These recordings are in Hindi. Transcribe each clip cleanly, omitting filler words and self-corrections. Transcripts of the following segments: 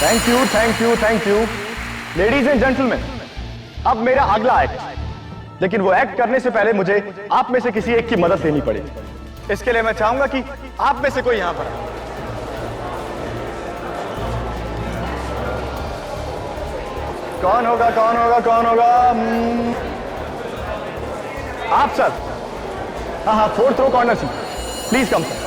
Thank you thank you thank you. Ladies and gentleman, अब मेरा अगला एक्ट, लेकिन वो एक्ट करने से पहले मुझे आप में से किसी एक की मदद लेनी पड़ेगी। इसके लिए मैं चाहूंगा कि आप में से कोई यहां पर आए। कौन होगा कौन होगा कौन होगा? आप सर। हाँ हाँ, 4th row corner seat, please come sir.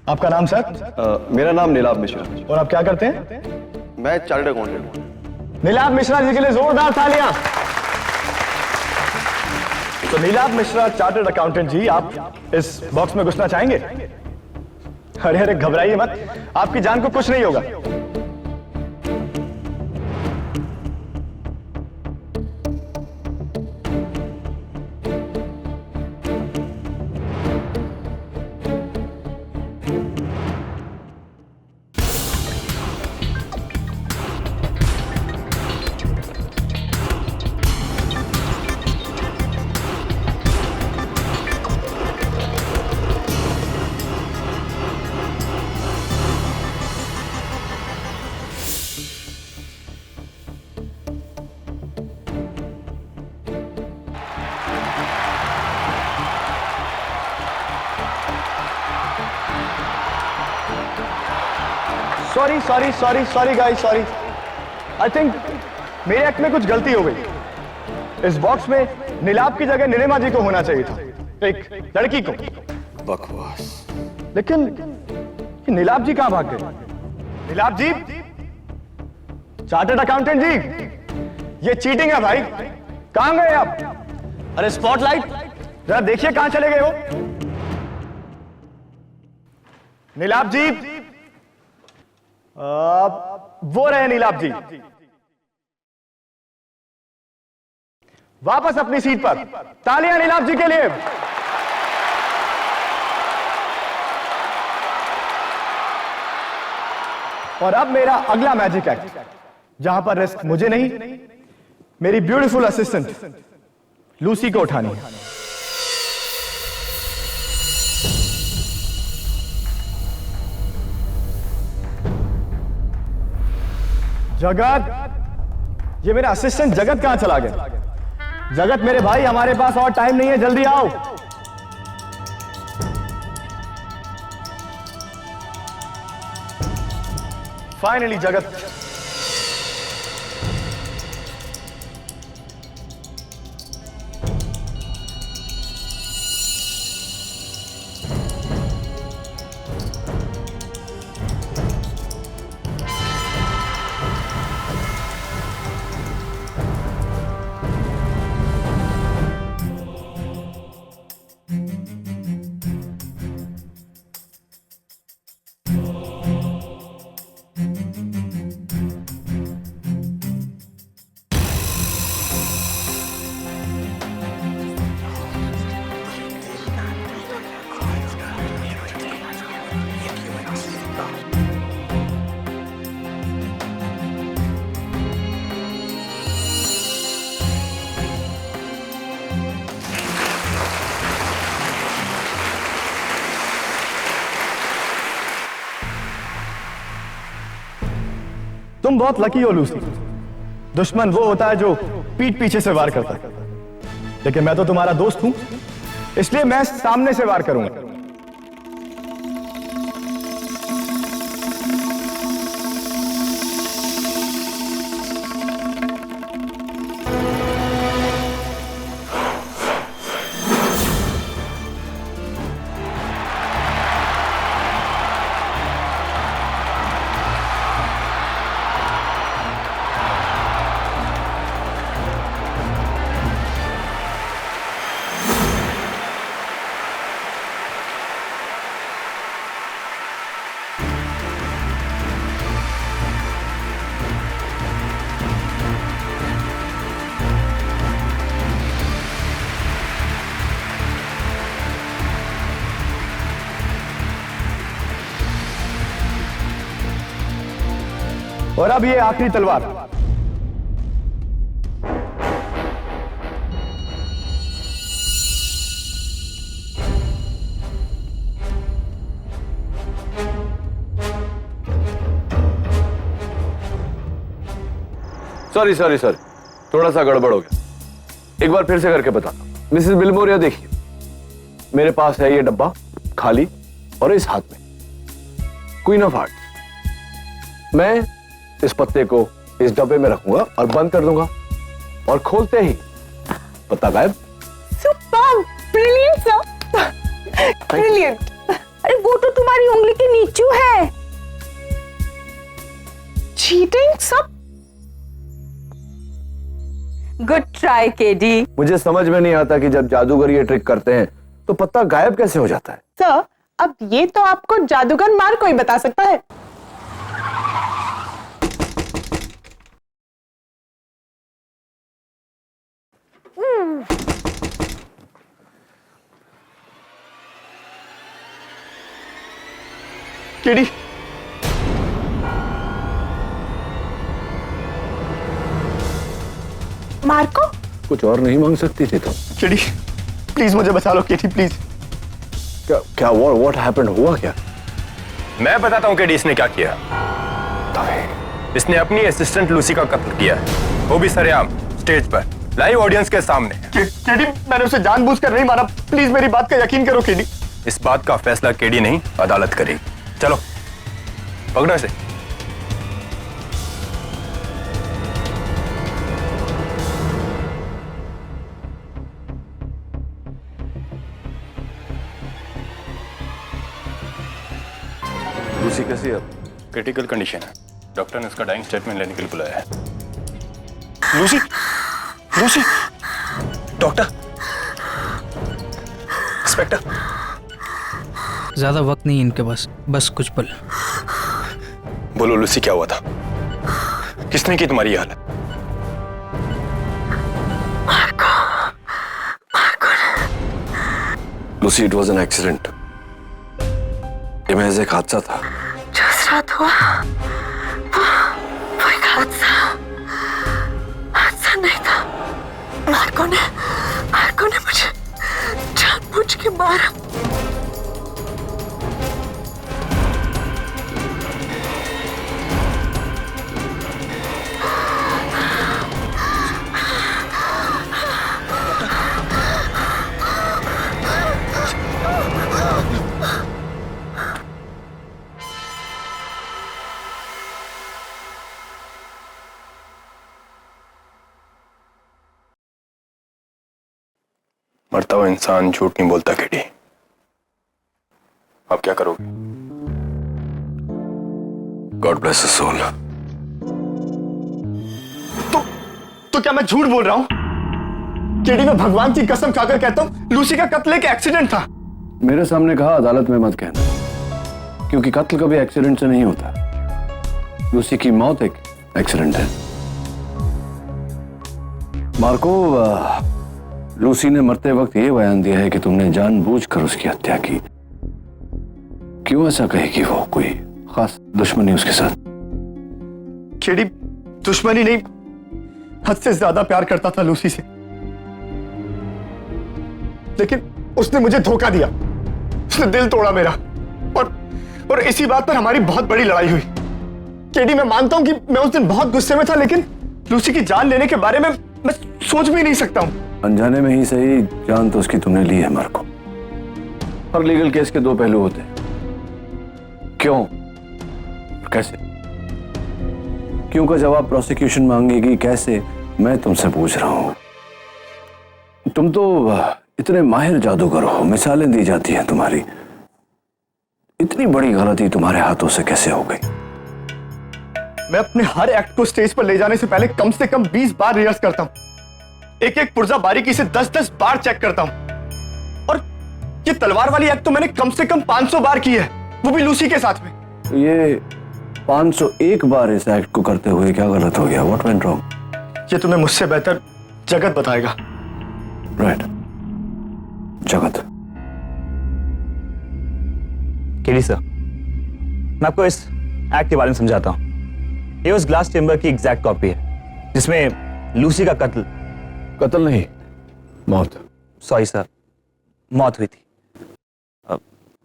आपका नाम सर? मेरा नाम नीलाभ मिश्रा। और आप क्या करते हैं? मैं चार्टर्ड अकाउंटेंट हूँ। नीलाभ मिश्रा जी के लिए जोरदार तालियां। तो नीलाभ मिश्रा चार्टर्ड अकाउंटेंट जी, आप इस बॉक्स में घुसना चाहेंगे? अरे अरे घबराइए मत, आपकी जान को कुछ नहीं होगा। Sorry sorry sorry sorry guys, sorry. I think मेरे एक्ट में कुछ गलती हो गई। इस बॉक्स में नीलाभ की जगह नीलिमा जी को होना चाहिए था, एक लड़की को। बकवास। लेकिन नीलाभ जी कहां भाग गए? नीलाभ जी, चार्टर्ड अकाउंटेंट जी, ये चीटिंग है भाई। कहां गए आप? अरे स्पॉटलाइट जरा देखिए कहां चले गए हो। नीलाभ जी, वो रहे नीलाभ जी, वापस अपनी सीट पर। तालियां नीलाभ जी के लिए। और अब मेरा अगला मैजिक एक्ट, जहां पर रिस्क मुझे नहीं, मेरी ब्यूटीफुल असिस्टेंट लूसी को उठानी है। जगत, ये मेरा असिस्टेंट जगत कहां चला गया? जगत मेरे भाई, हमारे पास और टाइम नहीं है, जल्दी आओ। फाइनली जगत। तुम बहुत लकी हो लूसी। दुश्मन वो होता है जो पीठ पीछे से वार करता है, लेकिन मैं तो तुम्हारा दोस्त हूं, इसलिए मैं सामने से वार करूंगा। और अब ये आखिरी तलवार, सॉरी सॉरी सॉरी, थोड़ा सा गड़बड़ हो गया। एक बार फिर से करके बताता हूं। मिसेस बिलमोरिया, देखिए मेरे पास है ये डब्बा खाली और इस हाथ में क्वीन ऑफ हार्ट्स। मैं इस पत्ते को इस डब्बे में रखूंगा और बंद कर दूंगा और खोलते ही पत्ता गायब। Super, brilliant sir, brilliant. अरे वो तो तुम्हारी उंगली के नीचू है। चीटिंग सब। Good try KD. मुझे समझ में नहीं आता कि जब जादूगर ये ट्रिक करते हैं तो पत्ता गायब कैसे हो जाता है। सर, अब ये तो आपको जादूगर मार कोई बता सकता है। केडी, मार्को, कुछ और नहीं मांग सकती थी तुम? केडी प्लीज मुझे बचा लो केडी प्लीज। क्या क्या व्हाट हैपेंड, हुआ क्या? मैं बताता हूँ केडी इसने क्या किया। इसने अपनी असिस्टेंट लूसी का कत्ल किया है, वो भी सरेआम स्टेज पर लाइव ऑडियंस के सामने। केडी मैंने उसे जानबूझकर नहीं मारा, प्लीज मेरी बात का यकीन करो केडी। इस बात का फैसला केडी नहीं अदालत करेगी। चलो पकड़ो इसे। लूसी कैसी है? क्रिटिकल कंडीशन है, डॉक्टर ने उसका डाइंग स्टेटमेंट लेने के लिए बुलाया है। Lucy, Lucy, doctor, inspector. ज्यादा वक्त नहीं इनके पास, बस कुछ पल। बोलो लूसी, क्या हुआ था? किसने की तुम्हारी ये हालत? Lucy, it was an accident. ये महज एक हादसा था। जो उस रात हुआ वो एक हादसा नहीं था। मार्को ने मुझे जानबूझ के मारा। मरता हुआ इंसान झूठ नहीं बोलता केडी। आप क्या करोगे? God bless his soul. तो क्या मैं झूठ बोल रहा हूं? केडी, मैं भगवान की कसम खाकर कहता हूं लूसी का कत्ल एक एक्सीडेंट था। मेरे सामने कहा, अदालत में मत कहना, क्योंकि कत्ल कभी एक्सीडेंट से नहीं होता। लूसी की मौत एक एक्सीडेंट है। मार्को, लूसी ने मरते वक्त यह बयान दिया है कि तुमने जानबूझकर उसकी हत्या की। क्यों ऐसा कहेगी वो? कोई खास दुश्मनी उसके साथ? केडी, दुश्मनी नहीं, हद से ज्यादा प्यार करता था लूसी से, लेकिन उसने मुझे धोखा दिया। उसने दिल तोड़ा मेरा, और इसी बात पर हमारी बहुत बड़ी लड़ाई हुई। केडी, मैं मानता हूं कि मैं उस दिन बहुत गुस्से में था, लेकिन लूसी की जान लेने के बारे में मैं सोच भी नहीं सकता हूं। अनजाने में ही सही, जान तो उसकी तुमने ली है मार्को। हर लीगल केस के दो पहलू होते हैं। क्यों और कैसे? क्यों का जवाब प्रोसिक्यूशन मांगेगी, कैसे मैं तुमसे पूछ रहा हूं। तुम तो इतने माहिर जादूगर हो, मिसालें दी जाती हैं तुम्हारी। इतनी बड़ी गलती तुम्हारे हाथों से कैसे हो गई? मैं अपने हर एक्ट को स्टेज पर ले जाने से पहले कम से कम 20 बार रिहर्स करता हूं। एक एक पुर्जा बारीकी से 10-10 बार चेक करता हूं। और ये तलवार वाली एक्ट तो मैंने कम से कम 500 बार की है, वो भी लूसी के साथ में। तो ये 501 बार इस एक्ट को करते हुए क्या गलत हो गया? What went wrong? ये तुम्हें मुझसे बेहतर जगत बताएगा। राइट, जगत। केडी सर, मैं आपको इस एक्ट के बारे में समझाता हूं। ये उस ग्लास चेंबर की एग्जैक्ट कॉपी है जिसमें लूसी का कत्ल नहीं, मौत। सॉरी सर, मौत हुई थी।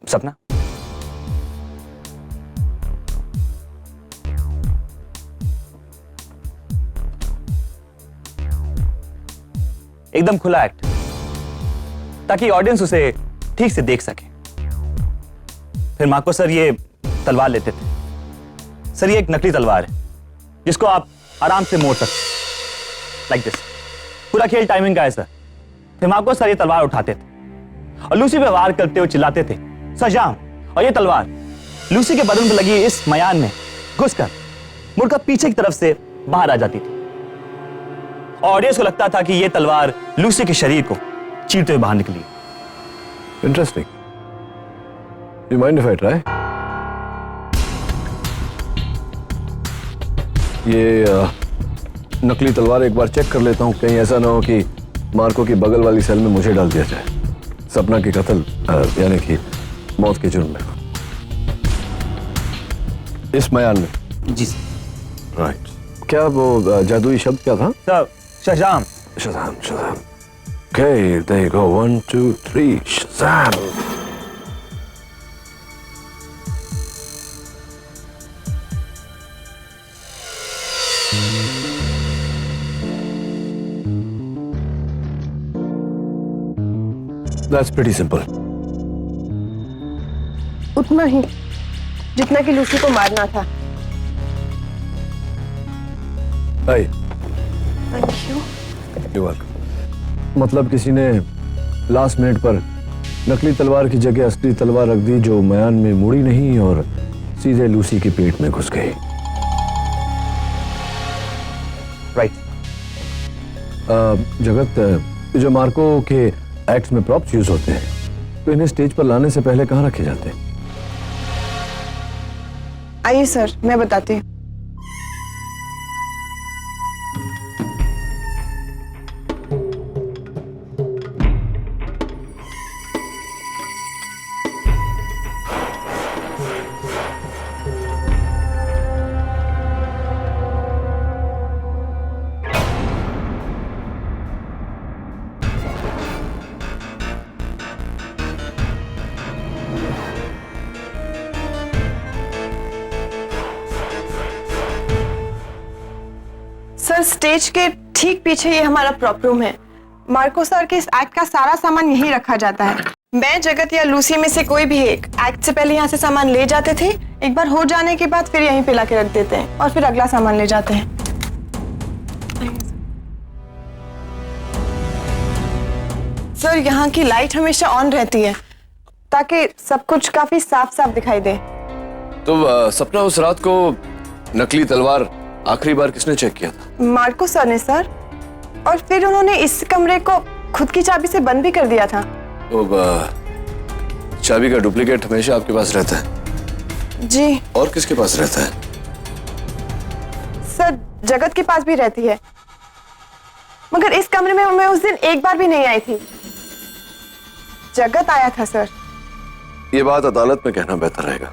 सपना, एकदम खुला एक्ट, ताकि ऑडियंस उसे ठीक से देख सके। फिर मार्को सर ये तलवार लेते थे। सर ये एक नकली तलवार है जिसको आप आराम से मोड़ सकते, लाइक दिस। पूरा खेल टाइमिंग का है सर। फिर मार्को सर ये तलवार उठाते थे और लूसी पे वार करते हुए चिल्लाते थे, सजाम। और ये तलवार लूसी के बदन पर लगी इस मयान में घुसकर मुड़कर पीछे की तरफ से बाहर आ जाती थी। ऑडियंस को लगता था कि यह तलवार लूसी के शरीर को चीरते हुए बाहर निकली। Interesting. You mind if I try? ये नकली तलवार एक बार चेक कर लेता हूं, कहीं ऐसा ना हो कि मार्को की बगल वाली सेल में मुझे डाल दिया जाए, सपना के कत्ल यानी कि मौत के जुर्म में। इस मयान में? जी सर। राइट। क्या वो जादुई शब्द क्या था? Sir Shazam. Shazam, Shazam. Okay, there you go. 1, 2, 3, Shazam! That's pretty simple. उतना ही जितना कि लूसी को मारना था। Hey, thank you. you're welcome. मतलब किसी ने लास्ट मिनट पर नकली तलवार की जगह असली तलवार रख दी जो मयान में मुड़ी नहीं और सीधे लूसी के पेट में घुस गई। राइट। जगत, जो मार्को के एक्ट्स में प्रॉप्स यूज होते हैं, तो इन्हें स्टेज पर लाने से पहले कहाँ रखे जाते हैं? आइए सर, मैं बताती हूँ। सर स्टेज के ठीक पीछे ये हमारा प्रॉप रूम है। मार्को सर के इस एक्ट का सारा सामान यहीं रखा जाता है। मैं, जगत या लूसी में से कोई भी एक एक्ट से पहले यहाँ से सामान ले जाते थे, एक बार हो जाने के बाद फिर यहीं पे ला के रख देते हैं और फिर अगला सामान ले जाते हैं। सर यहाँ की लाइट हमेशा ऑन रहती है ताकि सब कुछ काफी साफ साफ दिखाई दे। तो सपना, उस रात को नकली तलवार आखिरी बार किसने चेक किया था? मार्को सर ने सर, और फिर उन्होंने इस कमरे को खुद की चाबी से बंद भी कर दिया था। तो चाबी का डुप्लीकेट हमेशा आपके पास रहता है? जी। और किसके पास रहता है? सर जगत के पास भी रहती है, मगर इस कमरे में मैं उस दिन एक बार भी नहीं आई थी। जगत आया था सर। ये बात अदालत में कहना बेहतर रहेगा।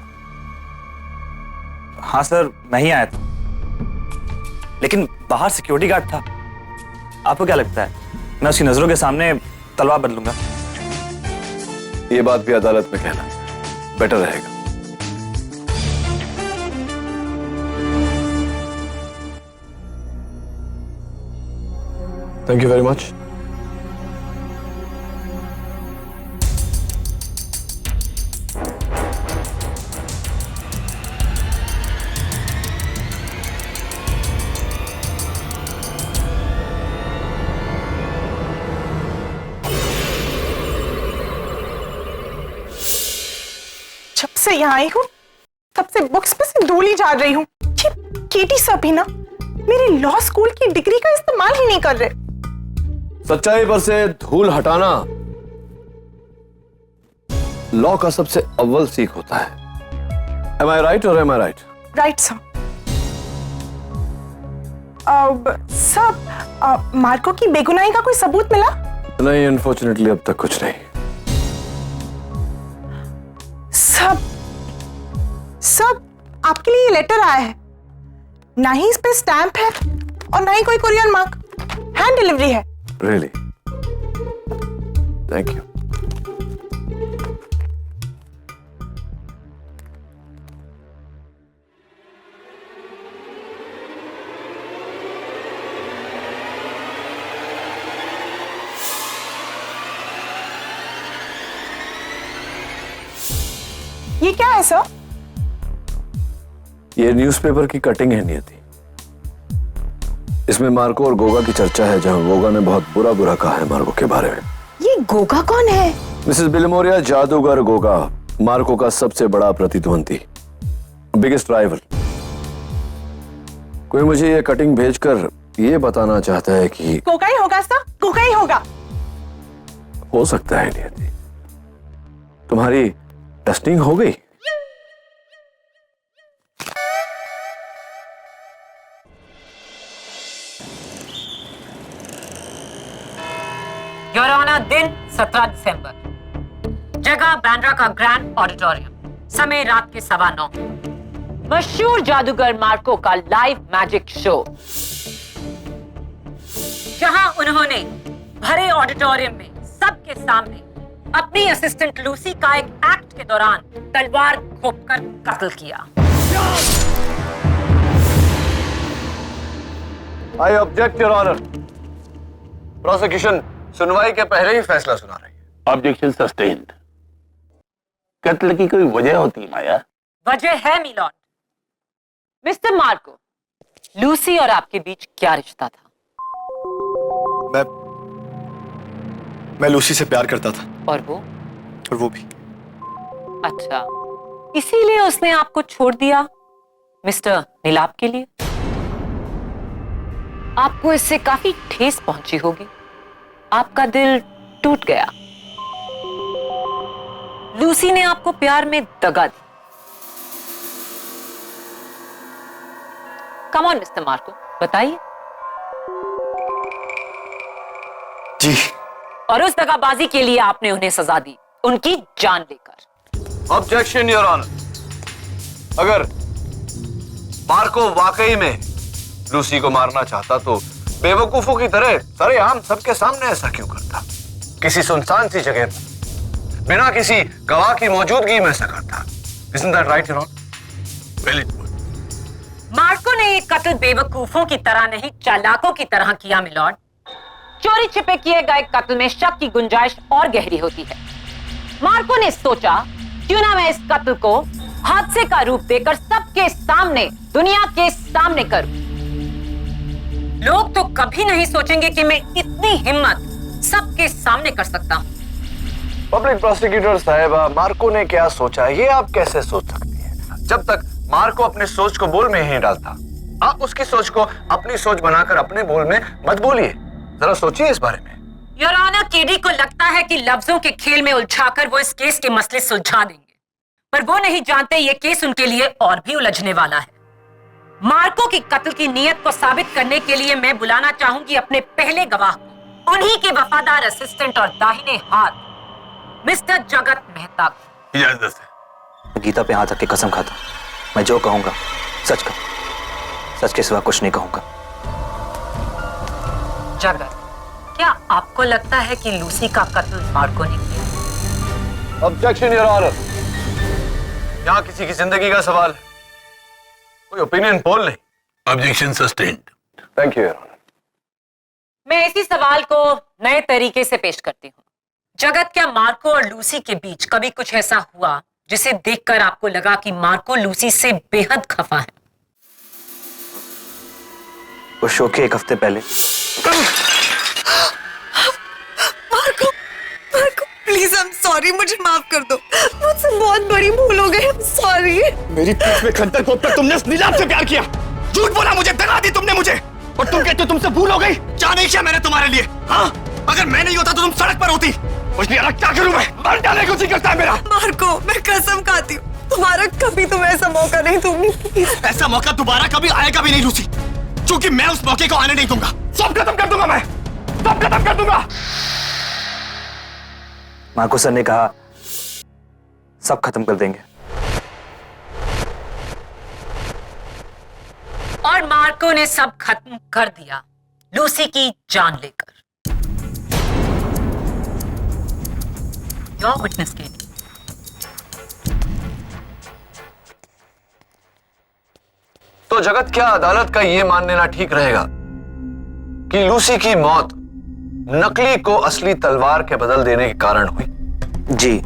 हाँ सर, मैं ही आया था, लेकिन बाहर सिक्योरिटी गार्ड था। आपको क्या लगता है मैं उसकी नजरों के सामने तलवार बदलूंगा? ये बात भी अदालत में कहना बेटर रहेगा। Thank you very much. जब से यहाँ आई हूँ तब से बुक्स पे से धूल ही झाड़ रही हूँ। ये केटी सब भी ना मेरी लॉ स्कूल की डिग्री का इस्तेमाल ही नहीं कर रहे। सच्चाई पर से धूल हटाना लॉ का सबसे अव्वल सीख होता है। Am I right or am I right? Right sir. Sir Marco की बेगुनाही का कोई सबूत मिला? नहीं, अनफॉर्चुनेटली अब तक कुछ नहीं। सब आपके लिए ये लेटर आया है, ना ही इस पे स्टैंप है और ना ही कोई कोरियर मार्क, हैंड डिलीवरी है। Really? Thank you. ये क्या है सर? ये न्यूज़पेपर की कटिंग है नियति। इसमें मार्को और गोगा की चर्चा है, जहां गोगा ने बहुत बुरा बुरा कहा है मार्को के बारे में। ये गोगा कौन है? मिसेस बिलमोरिया, जादूगर गोगा मार्को का सबसे बड़ा प्रतिद्वंदी, बिगेस्ट राइवल। कोई मुझे ये कटिंग भेजकर ये बताना चाहता है कि गोगा ही होगा सर, गोगा ही होगा। हो सकता है नियति। तुम्हारी टेस्टिंग हो गई? योर ऑनर, दिन 17 दिसंबर, जगह बांद्रा का ग्रैंड ऑडिटोरियम, समय रात के 9:15। मशहूर जादूगर मार्को का लाइव मैजिक शो, जहां उन्होंने भरे ऑडिटोरियम में सबके सामने अपनी असिस्टेंट लूसी का एक एक्ट के दौरान तलवार घोंपकर कत्ल किया। I object your honour. Prosecution सुनवाई के पहले ही फैसला सुना रही है। Objection sustained. कत्ल की कोई वजह होती है माया? वजह है मिलॉर्ड। मिस्टर मार्को, लूसी और आपके बीच क्या रिश्ता था? मैं लूसी से प्यार करता था। और वो भी। अच्छा, इसीलिए उसने आपको छोड़ दिया मिस्टर नीलाप के लिए? आपको इससे काफी ठेस पहुंची होगी, आपका दिल टूट गया। लूसी ने आपको प्यार में दगा दी। कम ऑन मिस्टर मार्को, बताइए। जी। और उस दगाबाजी के लिए आपने उन्हें सजा दी, उनकी जान लेकर। Objection your honour. अगर मार्को वाकई में लूसी को मारना चाहता तो बेवकूफों की तरह सरेआम सबके सामने ऐसा क्यों करता? किसी सुनसान सी जगह पर बिना किसी गवाह की मौजूदगी में ऐसा करता। Isn't that right, your honor? Well, it was. Marco ने ये कत्ल बेवकूफों की तरह नहीं, चालाकों की तरह किया मिलॉर्ड। चोरी छिपे किए गए कत्ल में शक की गुंजाइश और गहरी होती है। मार्को ने सोचा, क्यों ना मैं इस कत्ल को हादसे का रूप देकर सबके सामने, दुनिया के सामने करूं। लोग तो कभी नहीं सोचेंगे कि मैं इतनी हिम्मत सबके सामने कर सकता हूं। पब्लिक प्रोसिक्यूटर साहिबा, मार्को ने क्या सोचा ये आप कैसे सोच सकती हैं? जब तक मार्को अपने सोच को बोल में ही डालता, आप उसकी सोच को अपनी सोच बनाकर अपने बोल में मत बोलिए। जरा सोचिए इस बारे में। योर ऑनर, केडी को लगता है कि लफ्जों के खेल में उलझाकर वो इस केस के मसले सुलझा देंगे, पर वो नहीं जानते ये केस उनके लिए और भी उलझने वाला है। मार्को की कत्ल की नीयत को साबित करने के लिए मैं बुलाना चाहूंगी अपने पहले गवाह को, उन्हीं के वफादार असिस्टेंट और दाहिने हाथ मिस्टर जगत मेहता को। इजाजत है। गीता पे हाथ रख के कसम खाता, मैं जो कहूंगा सच का, सच के सिवा कुछ नहीं कहूंगा। जगत, क्या आपको लगता है कि लूसी का कत्ल मार्को ने किया? Objection your honour. यहाँ किसी की जिंदगी का सवाल है, कोई ओपिनियन पोल नहीं। Objection sustained. Thank you your honour. मैं इसी सवाल को नए तरीके से पेश करती हूँ। जगत, क्या मार्को और लूसी के बीच कभी कुछ ऐसा हुआ जिसे देखकर आपको लगा कि मार्को लूसी से बेहद खफा है? उस शो के एक हफ्ते पहले। Marco, Marco please, I am sorry, मुझे माफ कर दो। मुझसे बहुत बड़ी भूल हो गई, आई एम सॉरी। मेरी पीठ में खंजर घोंपकर तुमने उस नीलाम से प्यार किया, झूठ बोला, मुझे दगा दी तुमने मुझे, और तुम कहते हो तुमसे भूल हो गई। क्या नहीं किया मैंने तुम्हारे लिए? हाँ, अगर मैं नहीं होता तो तुम सड़क पर होती। कुछ नहीं, क्या करूं मैं? मर डालने को जी करता है मेरा। मार्को, मैं कसम खाती हूँ, तुम्हारा कभी तुम्हें ऐसा मौका नहीं दूंगी। ऐसा मौका दोबारा कभी आएगा भी नहीं लूसी, क्योंकि मैं उस मौके को आने नहीं दूंगा। सब खत्म कर दूंगा, मैं सब खत्म कर दूंगा। मार्को सर ने कहा सब खत्म कर देंगे, और मार्को ने सब खत्म कर दिया, लूसी की जान लेकर। Your witness KD. तो जगत, क्या अदालत का यह मान लेना ठीक रहेगा कि लूसी की मौत नकली को असली तलवार के बदल देने के कारण हुई? जी।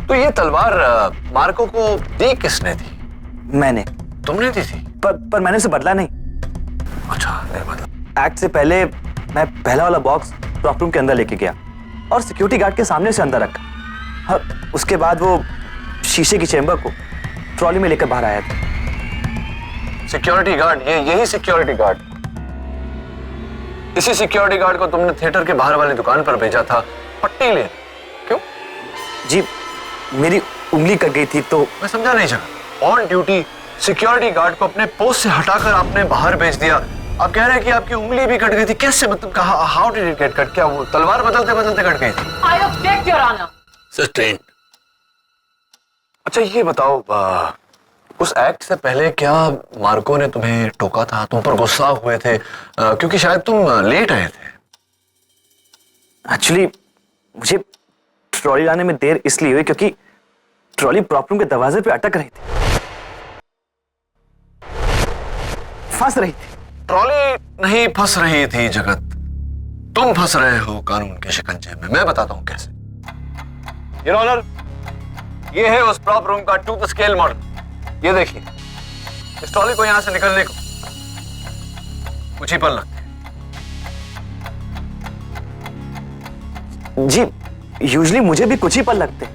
तो ये तलवार मार्को को दी किसने थी? मैंने। तुमने दी थी? पर मैंने उसे बदला नहीं। अच्छा, नहीं बदला। एक्ट से पहले मैं पहला वाला बॉक्स प्रॉप रूम के अंदर लेके गया और सिक्योरिटी गार्ड के सामने से अंदर रखा, और उसके बाद वो शीशे की चेंबर को ट्रॉली में लेकर बाहर आया था। सिक्योरिटी गार्ड, यही सिक्योरिटी गार्ड, इसी सिक्योरिटी गार्ड को तुमने थिएटर के बाहर वाली दुकान पर भेजा था पट्टी ले। क्यों? जी, मेरी उंगली कट गई थी तो। मैं समझा नहीं जगत। ऑन ड्यूटी सिक्योरिटी गार्ड को अपने पोस्ट से हटाकर आपने बाहर भेज दिया। आप कह रहे हैं कि आपकी उंगली भी कट गई थी। कैसे? मतलब how did it get cut? क्या वो तलवार बदलते बदलते कट गई थी? I object your honour. Sustained. अच्छा ये बताओ, उस एक्ट से पहले क्या मार्को ने तुम्हें टोका था? तुम पर गुस्सा हुए थे क्योंकि शायद तुम लेट आए थे? एक्चुअली मुझे ट्रॉली लाने में देर इसलिए हुई क्योंकि ट्रॉली प्रॉप रूम के दरवाजे पे अटक रही थी, फंस रही थी। ट्रॉली नहीं फंस रही थी जगत, तुम फंस रहे हो कानून के शिकंजे में। मैं बताता हूं कैसे। योर ऑनर, ये है उस प्रॉप रूम का टूथ स्केल मॉडल। ये देखिए, इस ट्रॉली को यहां से निकलने को कुछ ही पल लगते हैं। जी, यूजुअली मुझे भी कुछ ही पल लगते,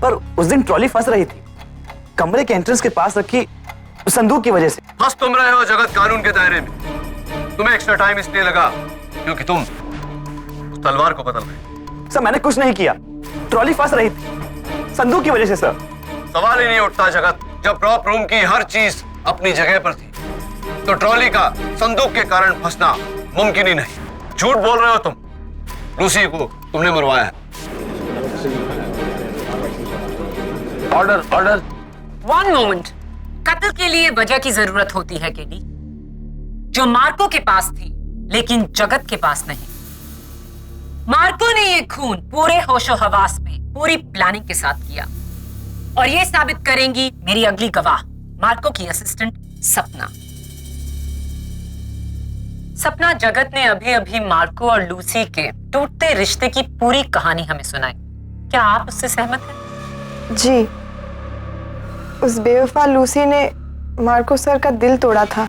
पर उस दिन ट्रॉली फंस रही थी कमरे के एंट्रेंस के पास रखी संदूक की वजह से। फंस तुम रहे हो जगत कानून के दायरे में। तुम्हें एक्स्ट्रा टाइम इसलिए लगा क्योंकि तुम उस तलवार को बदल रहे। सर, मैंने कुछ नहीं किया, ट्रॉली फंस रही थी संदूक की वजह से। सर, सवाल ही नहीं उठता जगत। जब प्रॉप रूम की हर चीज अपनी जगह पर थी तो ट्रॉली का संदूक के कारण फंसना मुमकिन ही नहीं। झूठ बोल रहे हो तुम। लूसी को तुमने मरवाया है। Order, order. One moment. कत्ल के लिए वजह की जरूरत होती है केडी, जो मार्को के पास थी लेकिन जगत के पास नहीं। मार्को ने ये खून पूरे होशो हवास में पूरी प्लानिंग के साथ किया, और ये साबित करेंगी मेरी अगली गवाह, मार्को की असिस्टेंट सपना। सपना, जगत ने अभी अभी मार्को और लूसी के टूटते रिश्ते की पूरी कहानी हमें सुनाई। क्या आप उससे सहमत हैं? जी, उस बेवफा लूसी ने मार्को सर का दिल तोड़ा था।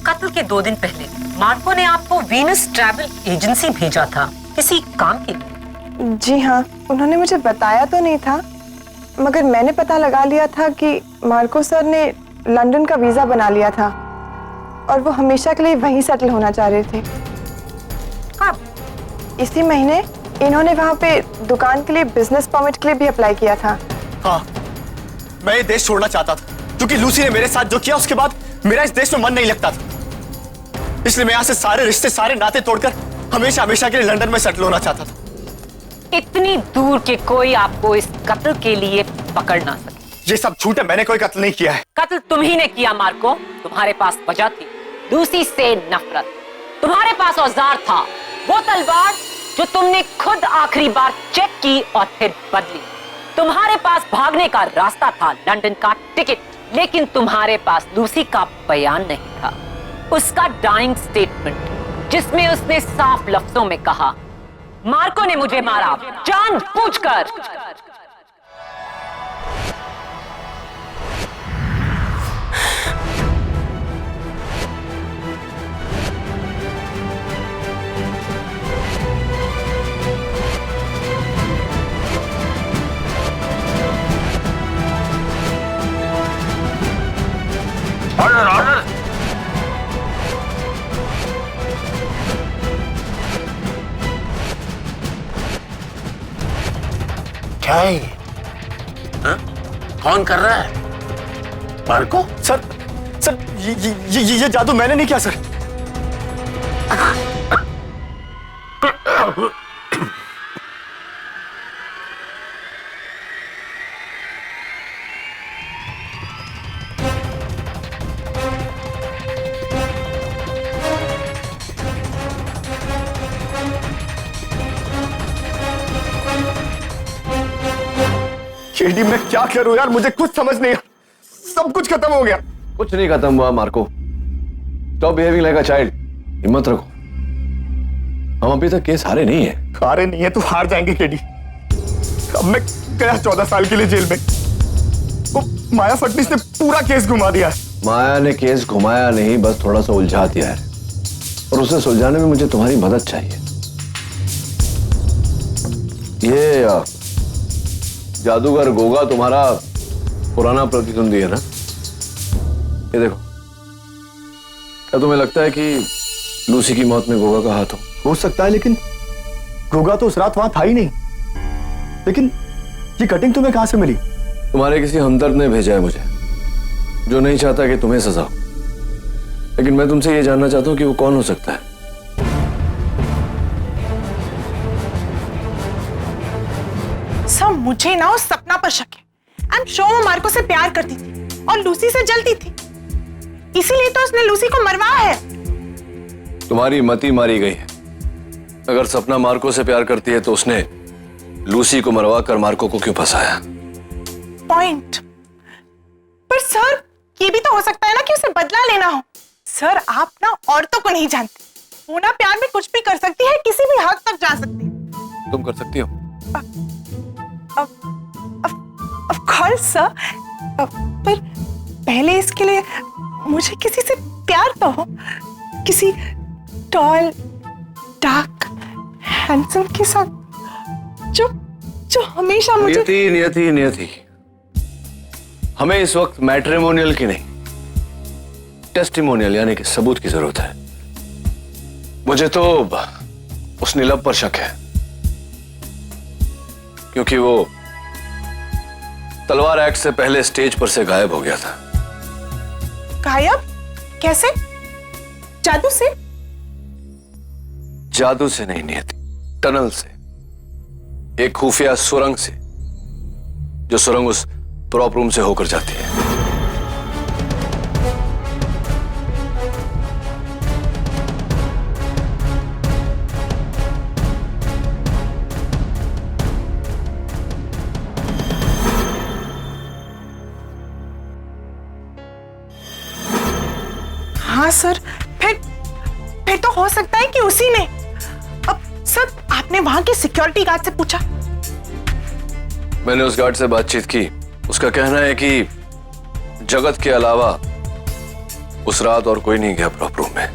कत्ल के 2 दिन पहले मार्को ने आपको वीनस ट्रैवल एजेंसी भेजा था किसी काम के लिए। जी हाँ, उन्होंने मुझे बताया तो नहीं था, मगर मैंने पता लगा लिया था कि मार्को सर ने लंदन का वीजा बना लिया था और वो हमेशा के लिए वहीं सेटल होना चाह रहे थे। कब? इसी महीने इन्होंने वहाँ पे दुकान के लिए बिजनेस परमिट के लिए भी अप्लाई किया था। हाँ, मैं ये देश छोड़ना चाहता था क्योंकि लूसी ने मेरे साथ जो किया उसके बाद मेरा इस देश में मन नहीं लगता था। इसलिए मैं यहाँ से सारे रिश्ते, सारे नाते तोड़कर हमेशा हमेशा के लिए लंदन में सेटल होना चाहता था। इतनी दूर के कोई आपको इस कत्ल के लिए पकड़ ना सके। ये सब झूठ है, मैंने कोई कत्ल नहीं किया है। कत्ल तुम ही ने किया मार्को। तुम्हारे पास वजह थी, लूसी से नफरत। तुम्हारे पास औजार था, वो तलवार जो तुमने खुद आखिरी बार चेक की और फिर बदली। तुम्हारे पास भागने का रास्ता था, लंदन का टिकट, लेकिन तुम्हारे पास लूसी का बयान नहीं था, उसका डाइंग स्टेटमेंट, जिसमें उसने साफ लफ्जों में कहा, मार्को ने मुझे मारा जानबूझकर। Order, order. क्या है ये? हाँ? कौन कर रहा है? मार्को? सर, ये जादू मैंने नहीं किया सर। केडी, मैं क्या करूं यार, मुझे कुछ समझ नहीं आ। सब कुछ खत्म हो गया। कुछ नहीं खत्म हुआ Marco. Stop behaving like a child. हिम्मत रखो, हम अभी तक केस हारे नहीं है। हारे नहीं है तो हार जाएंगे केडी। अब मैं गया 14 साल के लिए जेल में। वो माया फडणीस ने पूरा केस घुमा दिया। माया ने केस घुमाया नहीं, बस थोड़ा सा उलझा दिया है, और उसे सुलझाने में मुझे तुम्हारी मदद चाहिए। ये जादूगर गोगा तुम्हारा पुराना प्रतिद्वंदी है ना? ये देखो, क्या तुम्हें लगता है कि लूसी की मौत में गोगा का हाथ हो सकता है, लेकिन गोगा तो उस रात वहां था ही नहीं। लेकिन ये कटिंग तुम्हें कहां से मिली? तुम्हारे किसी हमदर्द ने भेजा है मुझे, जो नहीं चाहता कि तुम्हें सजा हो। लेकिन मैं तुमसे ये जानना चाहता हूं कि वो कौन हो सकता है। सर, मुझे ना उस सपना पर शक है। आई एम श्योर वो मार्को से प्यार करती थी और लूसी से जलती थी, इसीलिए तो उसने लूसी को मरवाया है। तुम्हारी मती मारी गई है। अगर सपना मार्को से प्यार करती है तो उसने लूसी को मरवा कर मार्को को क्यों फंसाया? पॉइंट। पर सर, ये भी तो हो सकता है ना कि उसे बदला लेना हो। सर, आप ना औरतों को नहीं जानते, वो ना प्यार में कुछ भी कर सकती है, किसी भी हद तक जा सकती है। तुम कर सकती हो? ऑफ कोर्स सर, पर पहले इसके लिए मुझे किसी से प्यार तो हो, किसी टॉल, डार्क, हैंडसम के साथ, जो हमेशा मुझे। नियति, हमें इस वक्त मैट्रिमोनियल की नहीं, टेस्टिमोनियल यानी कि सबूत की जरूरत है। मुझे तो उस नीलम पर शक है, क्योंकि वो तलवार एक्ट से पहले स्टेज पर से गायब हो गया था। गायब? कैसे? जादू से? जादू से नहीं नियति, टनल से, एक खुफिया सुरंग से, जो सुरंग उस प्रॉप रूम से होकर जाती है। हाँ सर, फिर तो हो सकता है कि उसी ने। अब सर, आपने वहां के सिक्योरिटी गार्ड से पूछा? मैंने उस गार्ड से बातचीत की। उसका कहना है कि जगत के अलावा उस रात और कोई नहीं गया प्रॉप रूम में।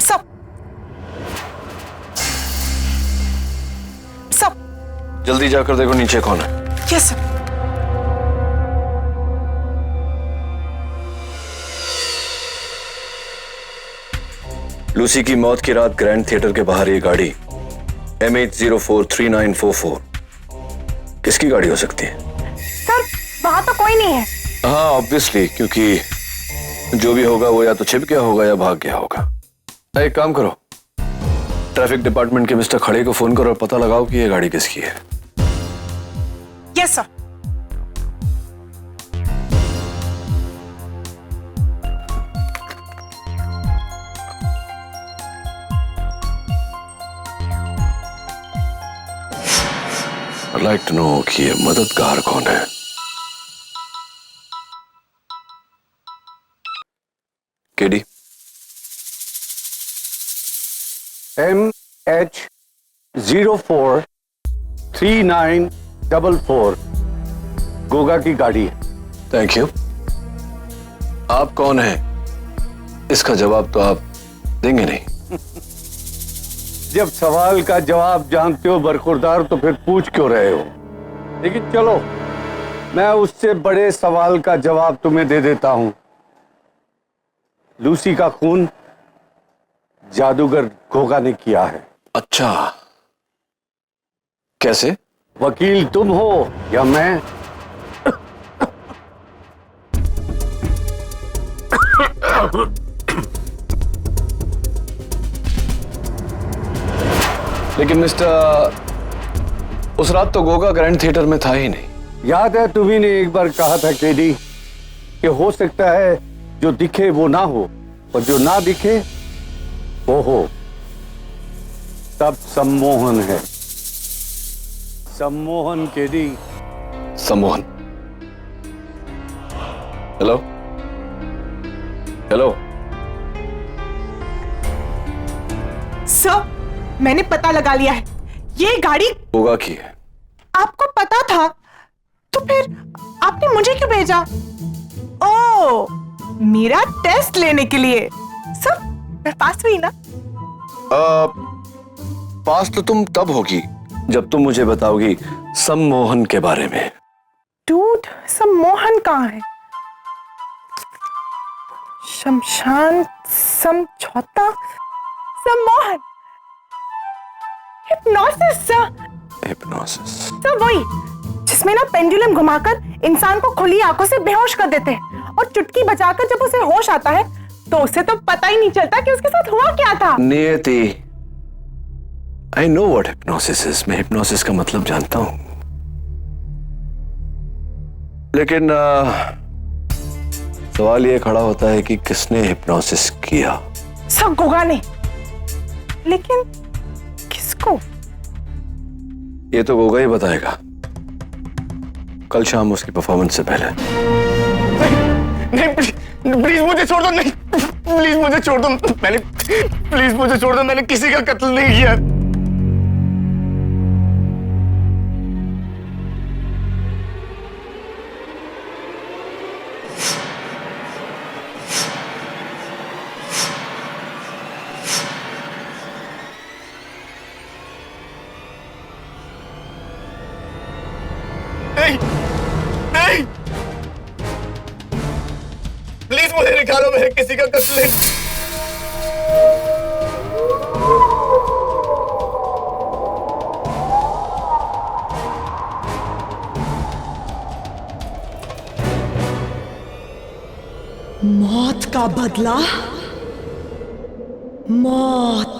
सब जल्दी जाकर देखो नीचे कौन है। Yes sir. लूसी की मौत की रात ग्रैंड थिएटर के बाहर ये गाड़ी MH043944 किसकी गाड़ी हो सकती है? सर, वहां तो कोई नहीं है। हाँ, ऑब्वियसली, क्योंकि जो भी होगा वो या तो छिप गया होगा या भाग गया होगा। एक काम करो, ट्रैफिक डिपार्टमेंट के मिस्टर खड़े को फोन करो और पता लगाओ कि ये गाड़ी किसकी है। Yes sir. I'd like to know कि ये मददगार कौन है। केडी? MH043944 गोगा की गाड़ी है। Thank you. आप कौन हैं? इसका जवाब तो आप देंगे नहीं। जब सवाल का जवाब जानते हो बरखुरदार, तो फिर पूछ क्यों रहे हो? लेकिन चलो, मैं उससे बड़े सवाल का जवाब तुम्हें दे देता हूं। लूसी का खून जादूगर गोगा ने किया है। अच्छा, कैसे? वकील तुम हो या मैं? लेकिन मिस्टर, उस रात तो गोगा ग्रैंड थिएटर में था ही नहीं। याद है तुम्ही ने एक बार कहा था केडी कि हो सकता है जो दिखे वो ना हो और जो ना दिखे वो हो। तब सम्मोहन है। सम्मोहन केडी। सम्मोहन। Hello hello. सर, मैंने पता लगा लिया है, ये गाड़ी गोगा की है। आपको पता था तो फिर आपने मुझे क्यों भेजा? ओ, मेरा टेस्ट लेने के लिए। सब मैं पास हुई ना? पास तो तुम तब होगी जब तुम मुझे बताओगी सम्मोहन के बारे में। डूड, सम्मोहन कहाँ है? शमशान समझौता, सम्मोहन, हिप्नोसिस सर। हिप्नोसिस सर वही जिसमें ना पेंडुलम घुमाकर इंसान को खुली आंखों से बेहोश कर देते हैं और चुटकी बजाकर जब उसे होश आता है तो उसे तो पता ही नहीं चलता कि उसके साथ हुआ क्या था। नियति, I know what hypnosis is. मैं हिप्नोसिस का मतलब जानता हूं, लेकिन सवाल यह खड़ा होता है कि किसने हिप्नोसिस किया। सब गोगा ने, लेकिन किसको? ये तो गोगा ही बताएगा कल शाम उसकी परफॉर्मेंस से पहले। नहीं, प्लीज मुझे छोड़ दो। नहीं, प्लीज मुझे छोड़ दो। प्लीज मुझे छोड़ दो, मैंने किसी का कत्ल नहीं किया। नहीं, नहीं, प्लीज मुझे निकालो, मैंने किसी का कत्ल नहीं। मौत का बदला, मौत।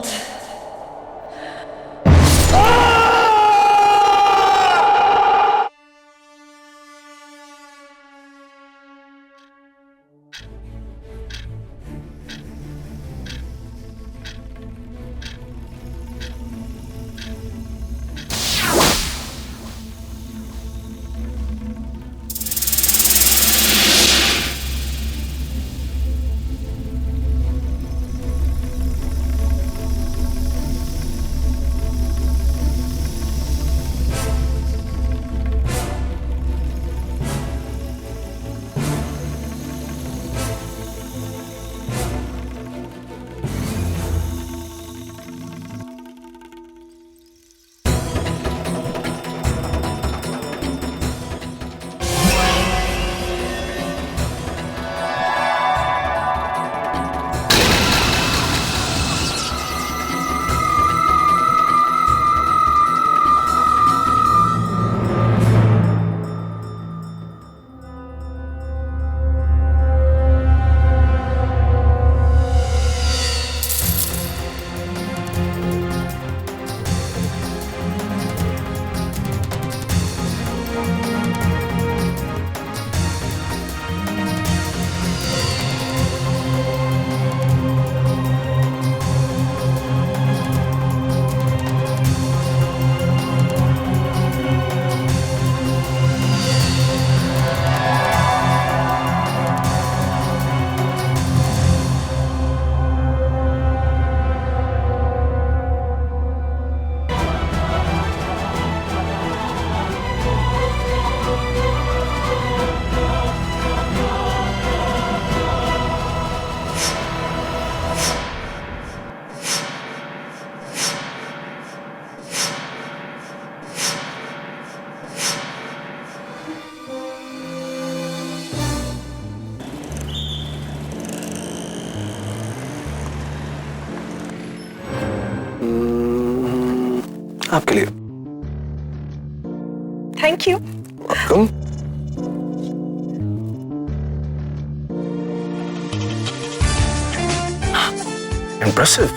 आपके लिए। Thank you. वेलकम। इम्प्रेसिव।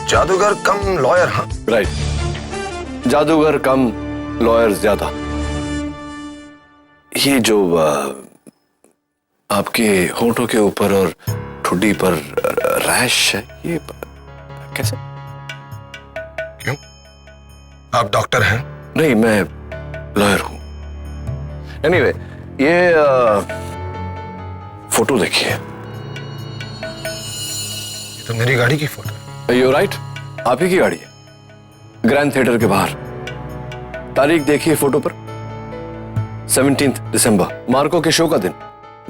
जादूगर कम लॉयर। हाँ राइट, जादूगर कम लॉयर ज्यादा। ये जो आपके होठों के ऊपर और ठुड्डी पर रैश है, ये कैसे? क्यों? आप डॉक्टर हैं? नहीं, मैं लॉयर हूं। एनीवे, ये फोटो देखिए। ये तो मेरी गाड़ी की फोटो है। यू राइट, आप ही की गाड़ी है। ग्रैंड थिएटर के बाहर। तारीख देखिए फोटो पर, 17 दिसंबर, मार्को के शो का दिन,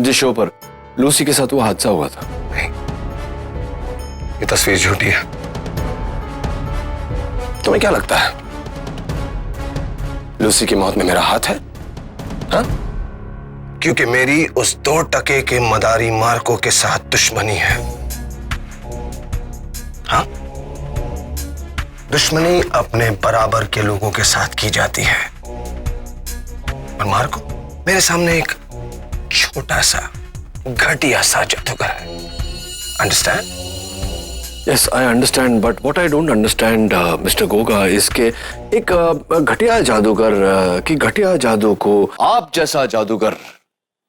जिस शो पर लूसी के साथ वो हादसा हुआ था। नहीं, ये तस्वीर झूठी है। तुम्हें क्या लगता है लूसी की मौत में मेरा हाथ है? हाँ? क्योंकि मेरी उस 2 टके के मदारी मार्को के साथ दुश्मनी है। हाँ? दुश्मनी अपने बराबर के लोगों के साथ की जाती है, और मार्को मेरे सामने एक छोटा सा घटिया सा जादूगर है। Understand? Yes, I understand, but what I don't understand, Mr. Goga, is कि एक घटिया जादूगर की घटिया जादू को आप जैसा जादूगर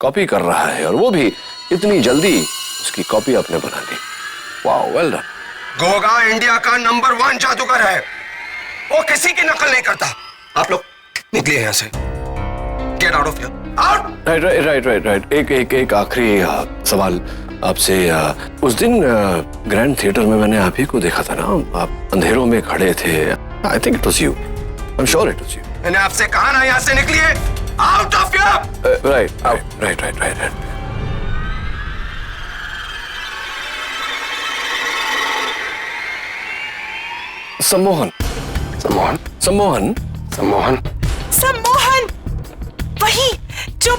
कॉपी कर रहा है, और वो भी इतनी जल्दी उसकी कॉपी आपने बना ली। Wow, well done. Goga India का नंबर 1 जादूगर है, वो किसी की नकल नहीं करता। आप लोग निकलिए यहाँ से। Get out of here, out. Right. एक आखिरी सवाल आपसे। उस दिन ग्रैंड थिएटर में मैंने आप ही को देखा था ना, आप अंधेरों में खड़े थे। I think it was you, I am sure it was you. मैंने आपसे कहा ना यहाँ से निकलिए, आउट ऑफ हियर। राइट। सम्मोहन। वही जो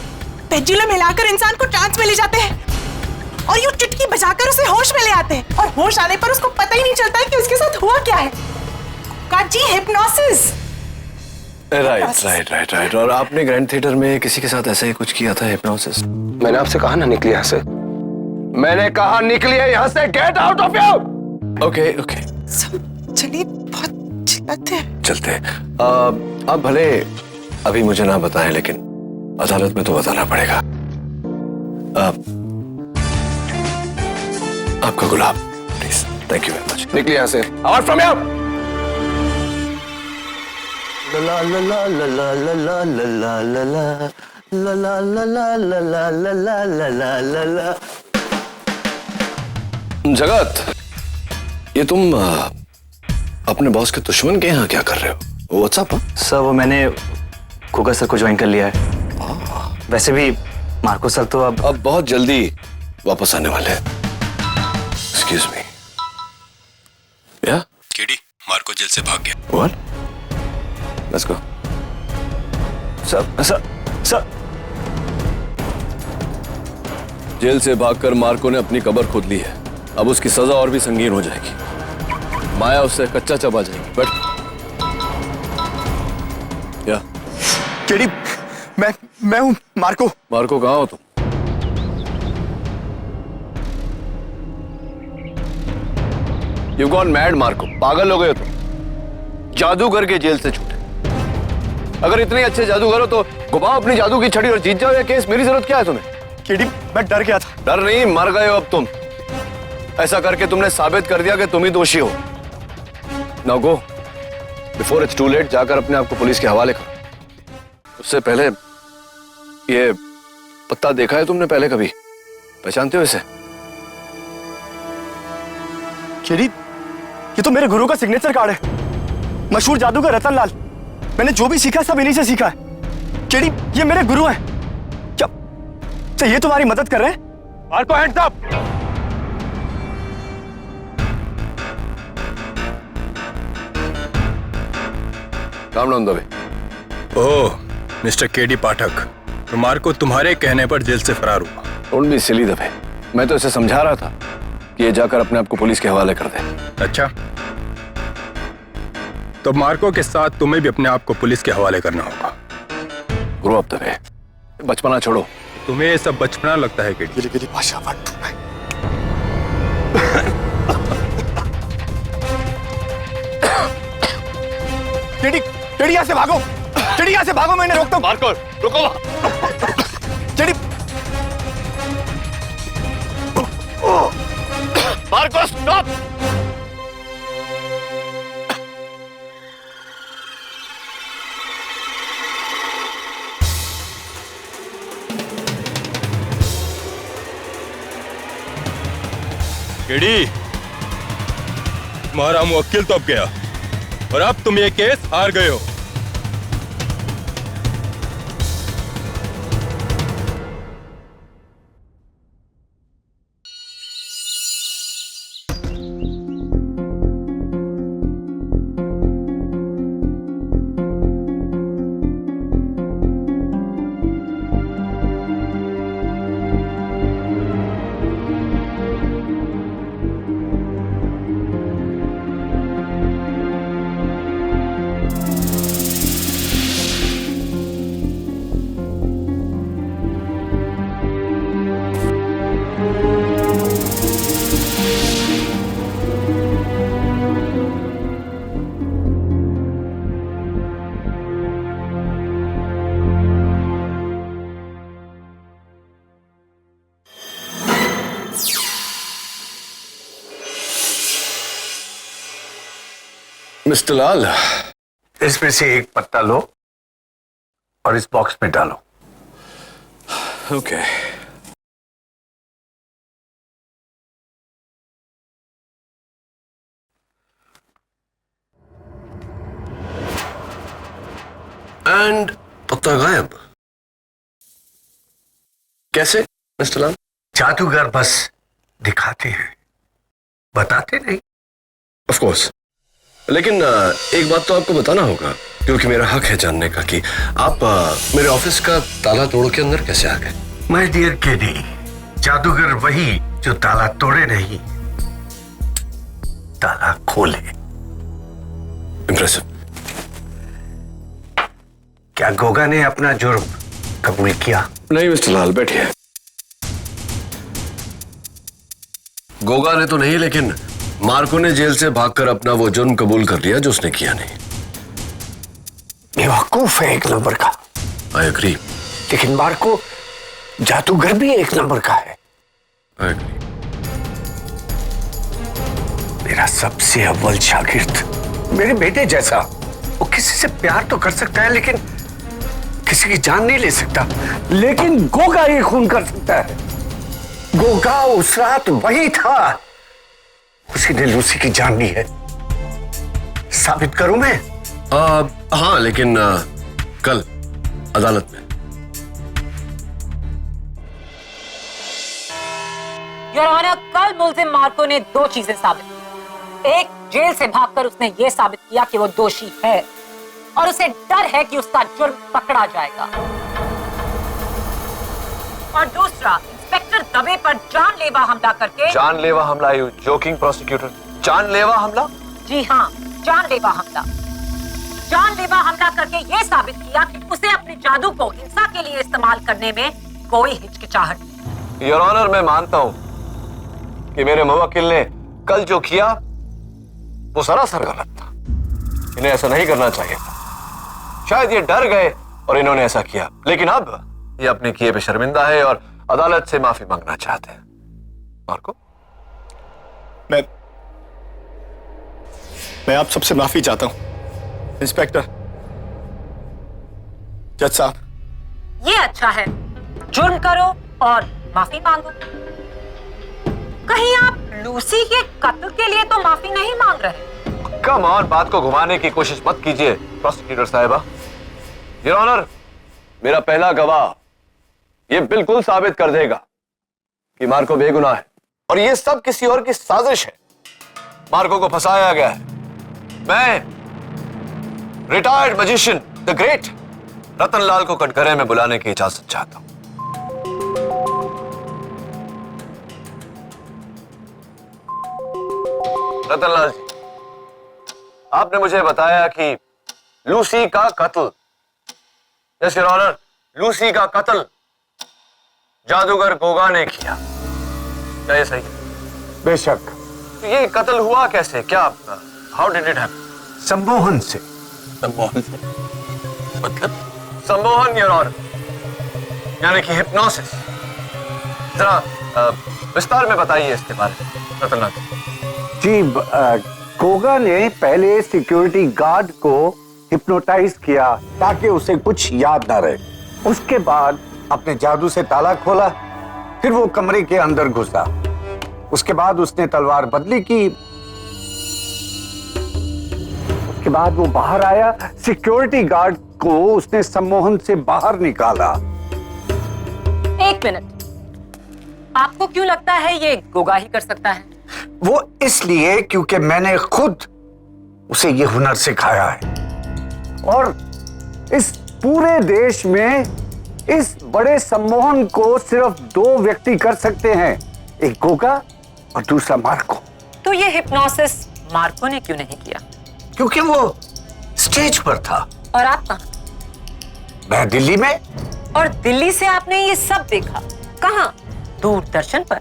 पेंडुलम हिलाकर इंसान को ट्रांस में ले जाते हैं और यूं चुटकी बजाकर उसे होश में ले आते हैं, और होश आने पर उसको पता ही नहीं चलता है कि उसके साथ हुआ क्या है। काजी हिप्नोसिस। राइट। और आपने ग्रैंड थिएटर में किसी के साथ ऐसा ही कुछ किया था, हिप्नोसिस? मैंने आपसे कहा ना निकलिए यहाँ से। मैंने कहा निकलिए यहाँ से, get out of here. Okay. सब चलिए, बहुत चिल्लाते हैं। चलते हैं। आप भले अभी मुझे ना बताएं, लेकिन अदालत में तो बताना पड़ेगा। आपका गुलाब, please. Thank you very much. निकलिए यहाँ से, आउट फ्रॉम हियर। जगत, ये तुम अपने बॉस के दुश्मन के यहाँ क्या कर रहे हो? व्हाट्सअप? सर वो मैंने गोगा सर को ज्वाइन कर लिया है। वैसे भी मार्को सर तो अब बहुत जल्दी वापस आने वाले हैं। Excuse me. या केडी, मार्को जेल से भाग गया। What? Let's go. Sir jail से भागकर मार्को ने अपनी कब्र खोद ली है। अब उसकी सजा और भी संगीन हो जाएगी। माया उससे कच्चा चबा जाएगी। बट या केडी, मैं हूं मार्को। मार्को, कहाँ हो तुम? यू गॉन मैड मार्को, पागल हो गए हो तुम। जादूगर के जेल से छूटे। अगर इतने अच्छे जादूगर हो तो घुमाओ अपनी जादू की छड़ी और जीत जाओ ये केस। मेरी जरूरत क्या है तुम्हें? केडी, मैं डर गया था। डर नहीं, मर गए हो अब तुम। ऐसा करके तुमने साबित कर दिया कि तुम ही दोषी हो। Now go before it's too late. जाकर अपने आप को पुलिस के हवाले करो। उससे पहले ये पत्ता देखा है तुमने पहले कभी? पहचानते हो इसे? केडी, ये तो मेरे गुरु का सिग्नेचर कार्ड है। मशहूर जादूगर रतन लाल। मैंने जो भी सीखा सब इन्हीं से सीखा है। केडी, ये मेरे गुरु हैं। क्या ये तुम्हारी मदद कर रहे हैं? Marco, hands up. Calm down दबे। ओह, मिस्टर केडी पाठक, तो मार्को तुम्हारे कहने पर जेल से फरार हुआ। डोंट बी सिली दबे। मैं तो इसे समझा रहा था कि ये जाकर अपने आप को पुलिस के हवाले कर दे। अच्छा, तो मार्को के साथ तुम्हें भी अपने आप को पुलिस के हवाले करना होगा। ग्रो अप दबे, बचपना छोड़ो। तुम्हें ये सब बचपना लगता है केडी? गिली गिली भाषा मत। केडी, केडी यहाँ से भागो। केडी यहाँ से भागो, मैंने रोकता हूँ। मार्को, रुको। KD, Marco, stop. केडी, तुम्हारा मुवक्किल तो अब गया, और अब तुम ये केस हार गए हो। मिस्टर लाल, इसमें से एक पत्ता लो और इस बॉक्स में डालो। ओके। एंड पत्ता गायब। कैसे मिस्टर लाल? जादूगर बस दिखाते हैं, बताते नहीं। ऑफ कोर्स, लेकिन एक बात तो आपको बताना होगा, क्योंकि मेरा हक है जानने का कि आप मेरे ऑफिस का ताला तोड़ के अंदर कैसे आ गए। माय डियर केडी, जादूगर वही जो ताला तोड़े नहीं, ताला खोले। इम्प्रेसिव। क्या गोगा ने अपना जुर्म कबूल किया? नहीं मिस्टर लाल, बैठिए। गोगा ने तो नहीं, लेकिन मार्को ने जेल से भागकर अपना वो जुर्म कबूल कर लिया जो उसने किया नहीं। बेवकूफ है एक नंबर का। I agree. लेकिन मार्को जादूगर भी एक नंबर का है। I agree. मेरा सबसे अव्वल शागिर्द, मेरे बेटे जैसा। वो किसी से प्यार तो कर सकता है, लेकिन किसी की जान नहीं ले सकता। लेकिन गोगा ये खून कर सकता है। गोगा उस रात वही था, उसी ने लूसी की जान ली है। साबित करूं मैं? हाँ, लेकिन कल अदालत में। योर ऑनर, कल मुल्जिम मार्को ने 2 चीजें साबित की। एक, जेल से भागकर उसने ये साबित किया कि वो दोषी है और उसे डर है कि उसका जुर्म पकड़ा जाएगा। और दूसरा, इंस्पेक्टर दबे पर जानलेवा हमला करके। जानलेवा हमला? You joking prosecutor? जानलेवा हमला? जी हाँ, जानलेवा हमला। जानलेवा हमला करके ये साबित किया कि उसे अपने जादू को हिंसा के लिए इस्तेमाल करने में कोई हिचकिचाहट नहीं। योर ऑनर, मैं मानता हूं कि मेरे मुवक्किल ने कल जो किया वो सरासर गलत था। इन्हें ऐसा नहीं करना चाहिए था। शायद ये डर गए और इन्होंने ऐसा किया, लेकिन अब ये अपने किए पे शर्मिंदा है और अदालत से माफी मांगना चाहते हैं। मार्को, मैं आप सबसे माफी चाहता हूं। इंस्पेक्टर, जज साहब, ये अच्छा है, जुर्म करो और माफी मांगो। कहीं आप लूसी के कत्ल के लिए तो माफी नहीं मांग रहे? कम ऑन, बात को घुमाने की कोशिश मत कीजिए प्रोसिक्यूटर साहिबा। योर ऑनर, मेरा पहला गवाह ये बिल्कुल साबित कर देगा कि मार्को बेगुनाह है और ये सब किसी और की साजिश है। मार्को को फंसाया गया है। मैं retired magician the great Ratanlal को कटघरे में बुलाने की इजाजत चाहता हूं। रतनलाल जी, आपने मुझे बताया कि लूसी का कत्ल, यस योर ऑनर, लूसी का कत्ल जादूगर गोगा ने किया। क्या ये सही है? बेशक। तो ये कत्ल हुआ कैसे? क्या, हाउ डिड इट हैपन? सम्मोहन से। सम्मोहन से? मतलब? सम्मोहन योर ऑनर, यानी कि हिप्नोसिस। जरा विस्तार में बताइए इसके बारे में रतनलाल जी। गोगा ने पहले सिक्योरिटी गार्ड को हिप्नोटाइज किया ताकि उसे कुछ याद ना रहे। उसके बाद अपने जादू से ताला खोला, फिर वो कमरे के अंदर घुसा। उसके बाद उसने तलवार बदली की। उसके उसके बाद वो बाहर आया, सिक्योरिटी गार्ड को उसने सम्मोहन से बाहर निकाला। एक मिनट, आपको क्यों लगता है ये गोगा ही कर सकता है? वो इसलिए क्योंकि मैंने खुद उसे ये हुनर सिखाया है, और इस पूरे देश में इस बड़े सम्मोहन को सिर्फ 2 व्यक्ति कर सकते हैं, एक गोगा और दूसरा मार्को। तो ये हिप्नोसिस मार्को ने क्यों नहीं किया? क्योंकि वो स्टेज पर था। और आप कहाँ? मैं दिल्ली में। और दिल्ली से आपने ये सब देखा कहाँ? दूरदर्शन पर।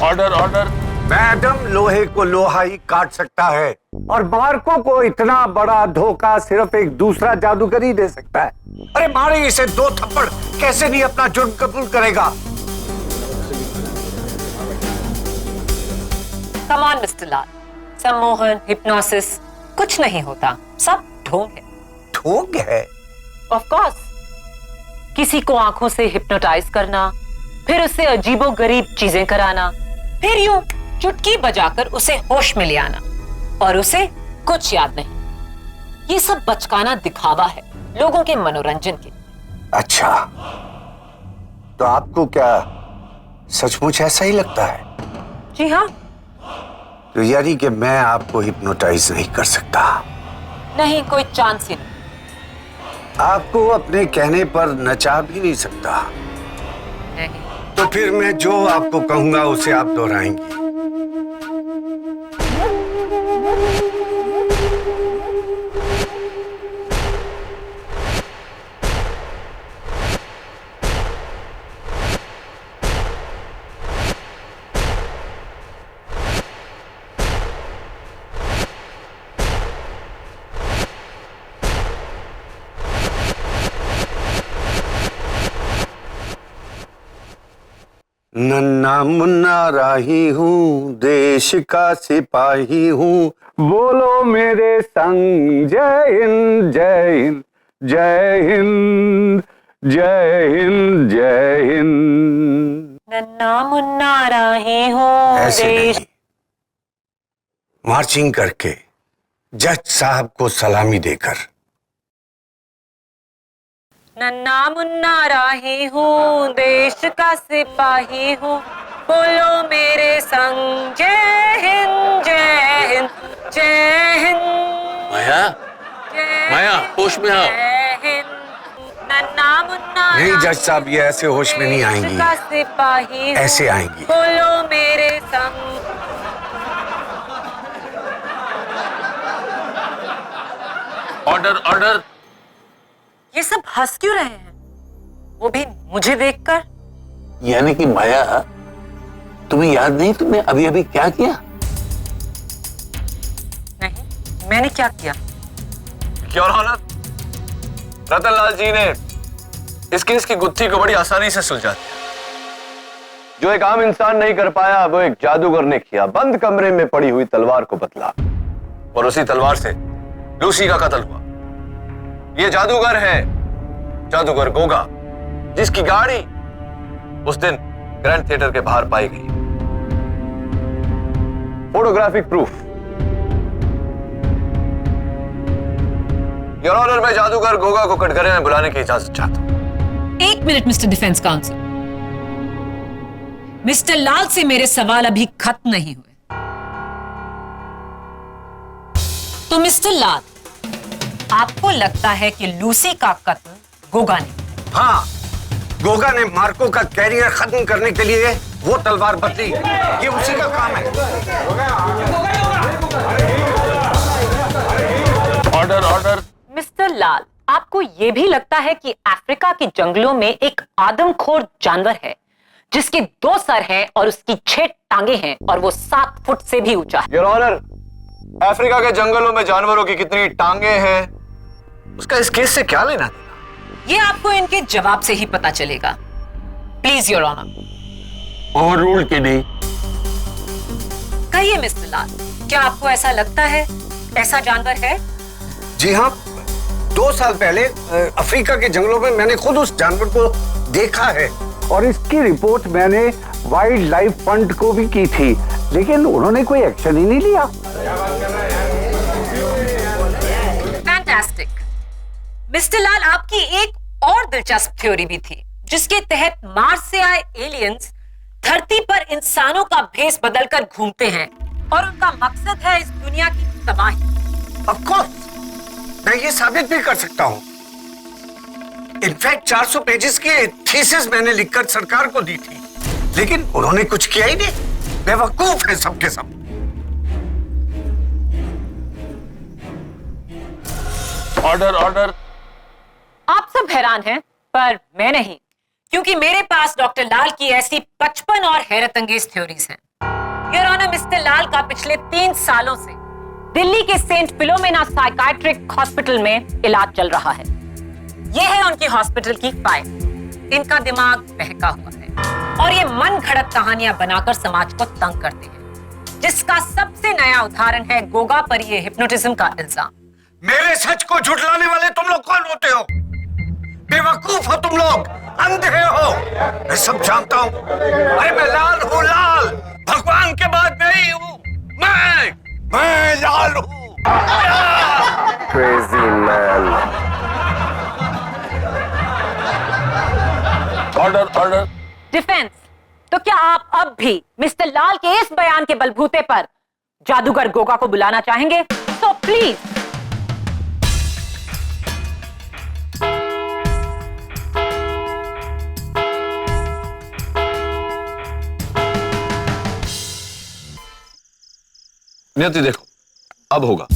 Order order. मैडम, लोहे को लोहा ही काट सकता है, और मार्को को इतना बड़ा धोखा सिर्फ एक दूसरा जादूगर ही दे सकता है। अरे मारे इसे 2 थप्पड़, कैसे नहीं अपना जुर्म कबूल करेगा? कम ऑन मिस्टर लाल, सम्मोहन, हिप्नोसिस कुछ नहीं होता, सब ढोंग है। ढोंग है? Of course. किसी को आंखों से हिप्नोटाइज करना, फिर उससे अजीबोगरीब चीजें कराना, फिर यूं चुटकी बजाकर उसे होश में ले आना, और उसे कुछ याद नहीं। ये सब बचकाना दिखावा है लोगों के मनोरंजन के। अच्छा, तो आपको क्या सचमुच ऐसा ही लगता है? जी हाँ। तो यानी कि मैं आपको हिप्नोटाइज नहीं कर सकता? नहीं, कोई चांस ही नहीं। आपको अपने कहने पर नचा भी नहीं सकता? नहीं। तो फिर मैं जो आपको कहूंगा उसे आप दोहराएंगी? नन्ना मुन्ना राही हूँ, देश का सिपाही हूँ, बोलो मेरे संग जय हिंद जय हिंद जय हिंद जय हिंद जय हिंद। नन्ना मुन्ना राही हूँ ऐसे देश। नहीं, मार्चिंग करके, जज साहब को सलामी देकर। नन्ना मुन्ना राही हूँ, देश का सिपाही हूँ, बोलो मेरे संग जय हिंद जय हिंद जय हिंद। माया, माया, होश में आओ। जय हिंद। नन्ना मुन्ना नहीं जज साहब, ये ऐसे होश में नहीं आएंगी, देश का सिपाही हूँ, ऐसे आएंगी। बोलो मेरे संग। Order order. ये सब हंस क्यों रहे हैं, वो भी मुझे देखकर? यानी कि माया, तुम्हें याद नहीं तुमने अभी अभी क्या किया? नहीं, मैंने क्या किया? योर ऑनर, रतनलाल जी ने इस केस की गुत्थी को बड़ी आसानी से सुलझा दिया। जो एक आम इंसान नहीं कर पाया, वो एक जादूगर ने किया। बंद कमरे में पड़ी हुई तलवार को बदला, और उसी तलवार से लूसी का कत्ल हुआ। ये जादूगर है, जादूगर गोगा, जिसकी गाड़ी उस दिन ग्रैंड थिएटर के बाहर पाई गई। Photographic proof. योर ऑनर, मैं जादूगर गोगा को कटघरे में बुलाने की इजाजत चाहता हूं। एक minute mister defence council, mister Lal से मेरे सवाल अभी खत्म नहीं हुए। तो मिस्टर लाल, आपको लगता है कि लूसी का कत्ल गोगा ने? हाँ, गोगा ने मार्को का कैरियर खत्म करने के लिए वो तलवार बदली। ये उसी का काम है। Order order. मिस्टर लाल, आपको यह भी लगता है कि अफ्रीका के जंगलों में एक आदमखोर जानवर है जिसके 2 सर हैं और उसकी 6 टांगे हैं, और वो 7 फुट से भी ऊंचा है? योर ऑनर, अफ्रीका के जंगलों में जानवरों की कितनी टांगे हैं, उसका इस केस से क्या लेना देना? ये आपको इनके जवाब से ही पता चलेगा। Please your honour. और रूल की नहीं। कहिए मिस्टर लाल, क्या आपको ऐसा लगता है ऐसा जानवर है? जी हाँ, 2 साल पहले अफ्रीका के जंगलों में मैंने खुद उस जानवर को देखा है, और इसकी रिपोर्ट मैंने वाइल्ड लाइफ फंड को भी की थी, लेकिन उन्होंने कोई एक्शन ही नहीं लिया। फैंटास्टिक। मिस्टर लाल, आपकी एक और दिलचस्प थ्योरी भी थी, जिसके तहत मार्स से आए एलियंस धरती पर इंसानों का भेष बदलकर घूमते हैं और उनका मकसद है इस दुनिया की तबाही। ऑफ कोर्स, मैं ये साबित भी कर सकता हूं। इनफैक्ट 400 पेजेस की थीसिस मैंने लिखकर सरकार को दी थी, लेकिन उन्होंने कुछ किया ही नहीं। बेवकूफ है सबके सब। Order order. आप सब हैरान हैं, पर मैं नहीं, क्योंकि मेरे पास डॉक्टर लाल की ऐसी 55 और हैरत अंगेज थ्योरीज हैं। योर ऑनर, मिस्टर लाल का पिछले 3 सालों से दिल्ली के सेंट फिलोमेना साइकाट्रिक हॉस्पिटल में इलाज चल रहा है। यह है उनकी हॉस्पिटल की फाइल। इनका दिमाग बहका हुआ है और ये मन घड़त कहानियां बनाकर समाज को तंग करते हैं, जिसका सबसे नया उदाहरण है गोगा पर ये हिप्नोटिज्म का इल्जाम। मेरे सच को झुठलाने वाले तुम लोग कौन होते हो? बेवकूफ हो तुम लोग, अंधे हो। मैं सब जानता हूं। अरे मैं लाल हूं, लाल। भगवान के बाद मैं ही हूं। मैं लाल हूं। Crazy man. Order order. Defence, तो क्या आप अब भी मिस्टर लाल के इस बयान के बलबूते पर जादूगर गोगा को बुलाना चाहेंगे? तो प्लीज। नियति देखो, अब होगा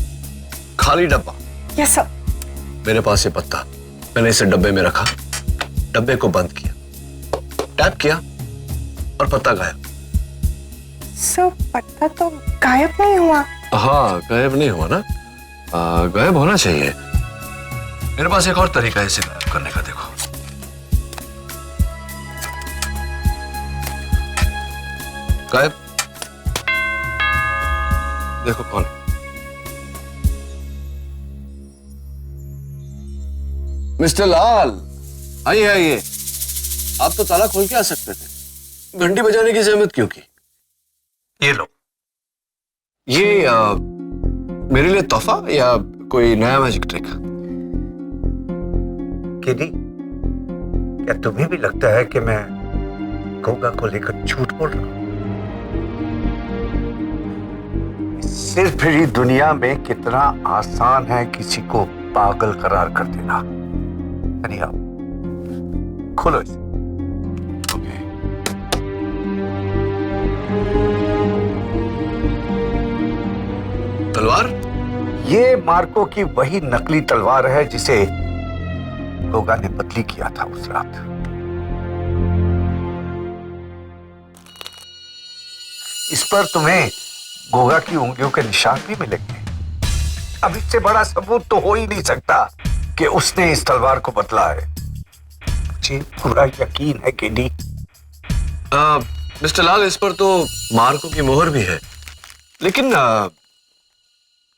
खाली डब्बा। Yes sir. मेरे पास ये पत्ता, मैंने इसे डब्बे में रखा, डब्बे को बंद किया, टैप किया और पत्ता गायब। सर, पत्ता तो गायब नहीं हुआ। हाँ, गायब नहीं हुआ ना, गायब होना चाहिए। मेरे पास एक और तरीका है इसे गायब करने का। देखो, गायब। देखो कौन है? मिस्टर लाल, आइए आइए। आप तो ताला खोल के आ सकते थे, घंटी बजाने की जहमत क्यों की? ये लो। ये मेरे लिए तोहफा या कोई नया मैजिक ट्रिक? केडी, क्या तुम्हें भी लगता है कि मैं गोगा को लेकर झूठ बोल रहा हूं? सिर्फ ही दुनिया में कितना आसान है किसी को पागल करार कर देना। यानी आप खोलो इसे। ओके। तलवार? ये मार्को की वही नकली तलवार है जिसे गोगा ने बदली किया था उस रात। इस पर तुम्हें गोगा की उंगलियों के निशान भी मिलेंगे। अब इससे बड़ा सबूत तो हो ही नहीं सकता कि उसने इस तलवार को बदला है। मुझे पूरा यकीन है केडी। मिस्टर लाल, इस पर तो मार्को की मोहर भी है, लेकिन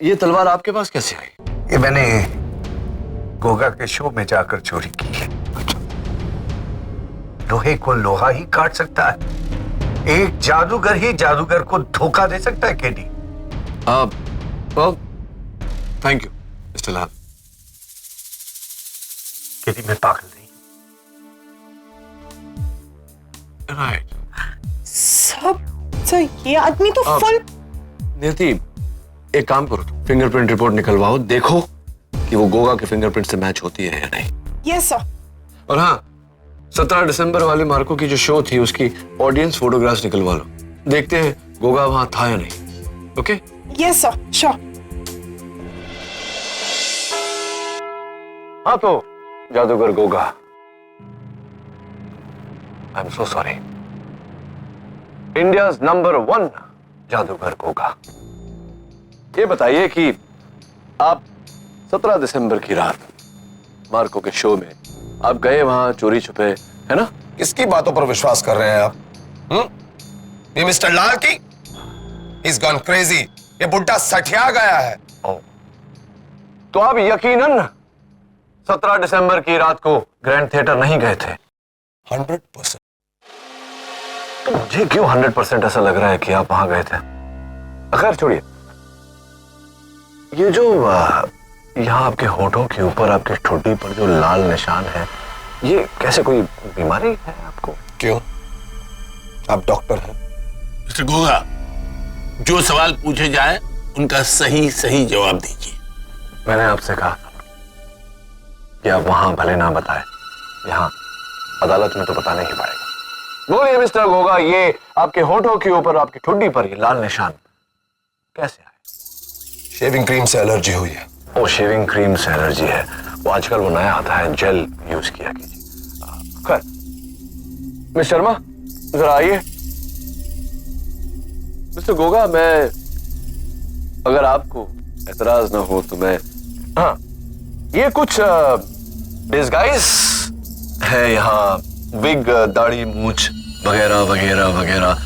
ये तलवार आपके पास कैसे आई? ये मैंने गोगा के शो में जाकर चोरी की है। लोहे को लोहा ही काट सकता है। एक जादूगर ही जादूगर को धोखा दे सकता है KD. Thank you mister Lal. KD, मैं पागल नहीं। राइट। सर, ये आदमी तो फुल। नियति, एक काम करो, तुम फिंगरप्रिंट रिपोर्ट निकलवाओ, देखो कि वो गोगा के फिंगरप्रिंट से मैच होती है या नहीं। Yes sir. और हाँ, 17 दिसंबर वाले मार्को की जो शो थी उसकी ऑडियंस फोटोग्राफ्स निकलवा लो, देखते हैं गोगा वहां था या नहीं। ओके? Yes sir, sure. हाँ तो जादूगर Goga, I am so sorry. India's number 1 जादूगर गोगा। ये बताइए कि आप 17 दिसंबर की रात मार्को के शो में आप गए वहां चोरी छुपे, है ना? किसकी बातों पर विश्वास कर रहे हैं आप? ये मिस्टर लाल की? He's gone crazy। ये बुड्ढा सठिया गया है। तो आप यकीनन 17 दिसंबर की रात को ग्रैंड थिएटर नहीं गए थे? 100%। तो मुझे क्यों 100% ऐसा लग रहा है कि आप वहां गए थे? खैर छोड़िए, ये जो यहाँ आपके होठों के ऊपर, आपकी ठुड्डी पर जो लाल निशान है, ये कैसे कोई बीमारी है आपको? क्यों? आप डॉक्टर हैं? मिस्टर गोगा, जो सवाल पूछे जाए उनका सही सही जवाब दीजिए। मैंने आपसे कहा था कि आप वहां भले ना बताएं, यहाँ अदालत में तो बताना ही पड़ेगा। बोलिए मिस्टर गोगा, ये आपके होठों के ऊपर, आपकी ठुड्डी पर ये लाल निशान कैसे आए? शेविंग क्रीम से एलर्जी हुई है। वो शेविंग क्रीम से एलर्जी है, वो आजकल वो नया आता है, जेल यूज किया कीजिए। खैर मिस शर्मा जरा आइए। मिस्टर गोगा, मैं, अगर आपको एतराज ना हो तो मैं, हाँ, ये कुछ डिस्गाइज है यहाँ, विग, दाढ़ी, मूछ वगैरह वगैरह वगैरह,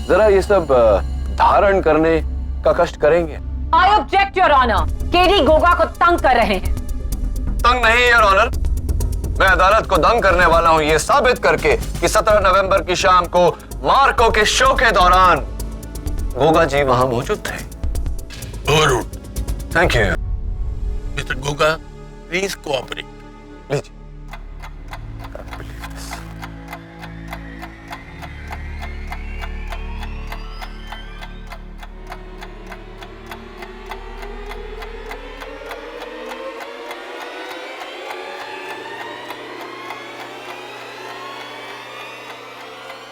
जरा ये सब धारण करने का कष्ट करेंगे? I object your honour, KD Goga को तंग कर रहे हैं। तंग नहीं योर ऑनर, मैं अदालत को दंग करने वाला हूं ये साबित करके कि 17 नवंबर की शाम को मार्को के शो के दौरान गोगा जी वहां मौजूद थे। Thank you mister Goga, please cooperate. लीजिए।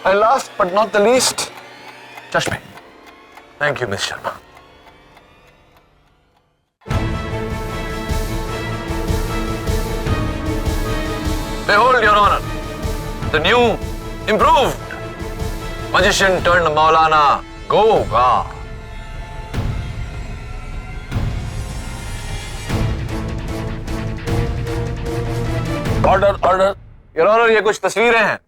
And last but not the least, चश्मे। Thank you, Miss Sharma. Behold, Your Honor, the new, improved magician turned Maulana Goga. Order, order. Your honour, ये कुछ तस्वीरें हैं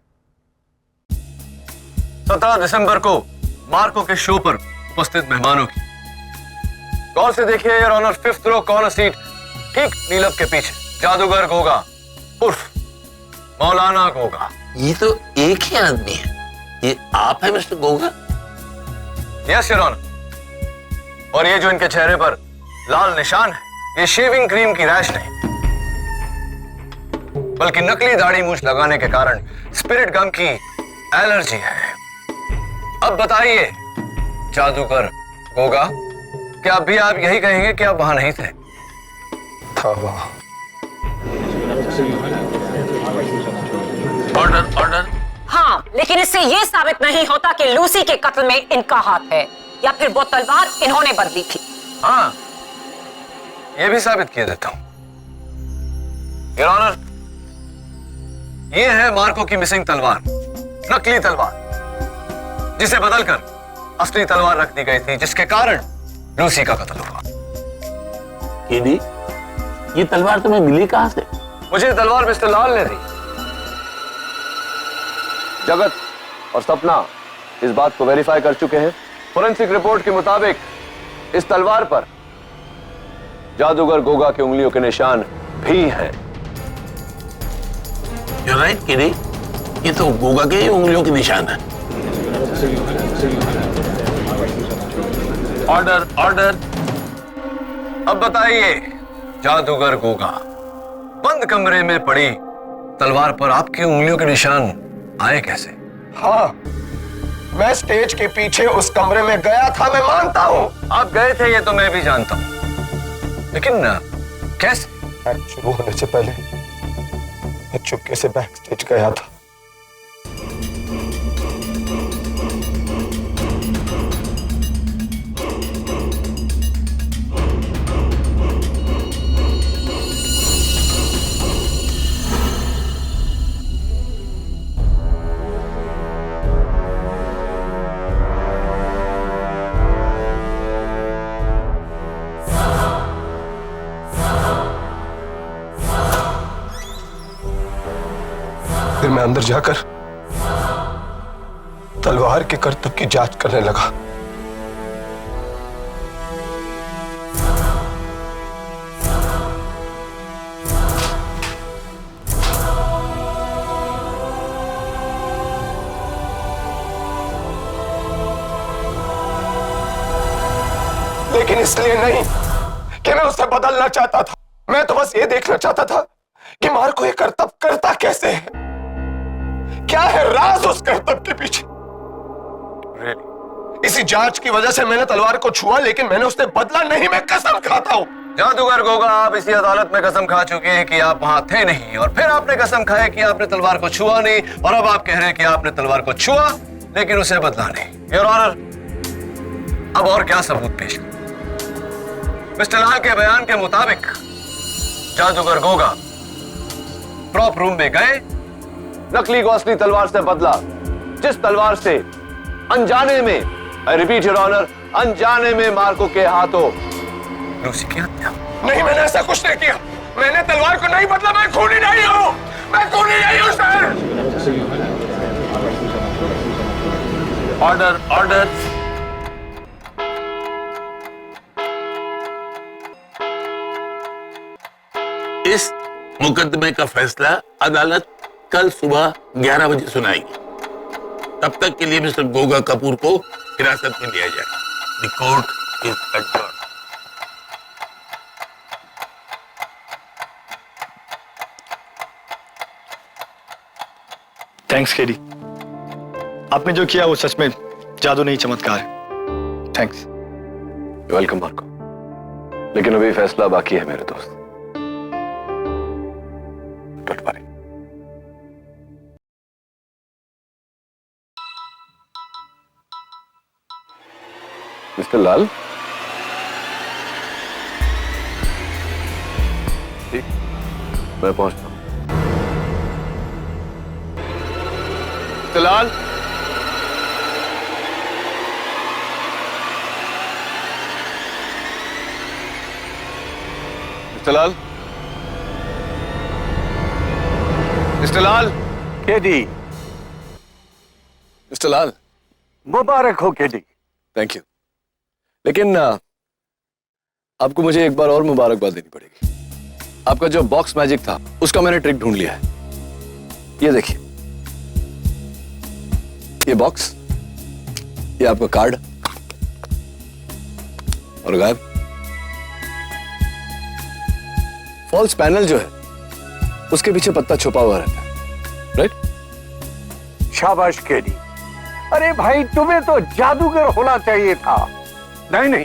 17 दिसंबर को मार्को के शो पर उपस्थित मेहमानों की। गौर से देखिए your honour, 5th row corner seat, ठीक नीलम के पीछे जादूगर गोगा उर्फ मौलाना गोगा। ये तो एक ही आदमी है, ये आप है mister Goga? Yes your honour, और ये जो इनके चेहरे पर लाल निशान है, ये शेविंग क्रीम की रैश नहीं, बल्कि नकली दाढ़ी मूछ लगाने के कारण स्पिरिट गम की एलर्जी है। अब बताइए जादूगर गोगा, क्या अभी आप यही कहेंगे कि आप वहां नहीं थे? था वहां। Order, order. हाँ, लेकिन इससे यह साबित नहीं होता कि लूसी के कत्ल में इनका हाथ है या फिर वो तलवार इन्होंने बदली थी। हाँ, यह भी साबित किया देता हूं योर ऑनर। यह है मार्को की मिसिंग तलवार, नकली तलवार, जिसे बदलकर असली तलवार रख दी गई थी, जिसके कारण लूसी का कत्ल हुआ। केडी, ये तलवार तुम्हें मिली कहां से? मुझे तलवार मिस्टर लाल ने दी। जगत और सपना इस बात को वेरीफाई कर चुके हैं। फोरेंसिक रिपोर्ट के मुताबिक इस तलवार पर जादूगर गोगा की उंगलियों के निशान भी हैं। You're right, केडी, ये तो गोगा के ही उंगलियों के निशान है। Order, order. अब बताइए जादूगर गोगा, बंद कमरे में पड़ी तलवार पर आपकी उंगलियों के निशान आए कैसे? हाँ, मैं स्टेज के पीछे उस कमरे में गया था, मैं मानता हूं। आप गए थे ये तो मैं भी जानता हूं, लेकिन कैसे? एक्ट शुरू होने से पहले मैं चुपके से बैक स्टेज गया था। फिर मैं अंदर जाकर तलवार के करतब की जांच करने लगा। लेकिन इसलिए नहीं कि मैं उसे बदलना चाहता था। मैं तो बस ये देखना चाहता था कि मार्को ये करतब करता कैसे है, क्या है राज उस करतब के पीछे। इसी जांच की वजह से मैंने तलवार को छुआ, लेकिन मैंने उससे बदला नहीं, मैं कसम खाता हूं। जादूगर गोगा, आप इसी अदालत में कसम खा चुके हैं कि आप वहां थे नहीं, और फिर आपने कसम खाया कि आपने तलवार को छुआ नहीं, और अब आप कह रहे हैं कि आपने तलवार को छुआ लेकिन उसे बदला नहीं। योर ऑनर, अब और क्या सबूत पेश करूं? मिस्टर लाल के बयान के मुताबिक जादूगर गोगा प्रॉप रूम में गए, नकली को असली तलवार से बदला, जिस तलवार से अनजाने में, आई रिपीट योर ऑनर, अनजाने में मार्को के हाथों लूसी की हत्या। नहीं, मैंने ऐसा कुछ नहीं किया। मैंने तलवार को नहीं बदला। मैं खूनी नहीं हूं, मैं खूनी नहीं हूं सर। Order, order. इस मुकदमे का फैसला अदालत कल सुबह 11 बजे सुनाएगी। तब तक के लिए मिस्टर गोगा कपूर को हिरासत में लिया जाए। The court is adjourned. Thanks KD, आपने जो किया वो सच में जादू नहीं चमत्कार है। थैंक्स। वेलकम मार्को, लेकिन अभी फैसला बाकी है मेरे दोस्त। Don't worry. मिस्टर लाल, ठीक, मैं पहुंचता हूं। मिस्टर लाल, मिस्टर लाल, मिस्टर लाल, केडी, मिस्टर लाल, मुबारक हो केडी। थैंक यू, लेकिन आपको मुझे एक बार और मुबारकबाद देनी पड़ेगी। आपका जो बॉक्स मैजिक था उसका मैंने ट्रिक ढूंढ लिया है। ये देखिए, ये बॉक्स, ये आपका कार्ड, और गायब। फॉल्स पैनल जो है उसके पीछे पत्ता छुपा हुआ रहता है, राइट? शाबाश केडी। अरे भाई, तुम्हें तो जादूगर होना चाहिए था। नहीं नहीं,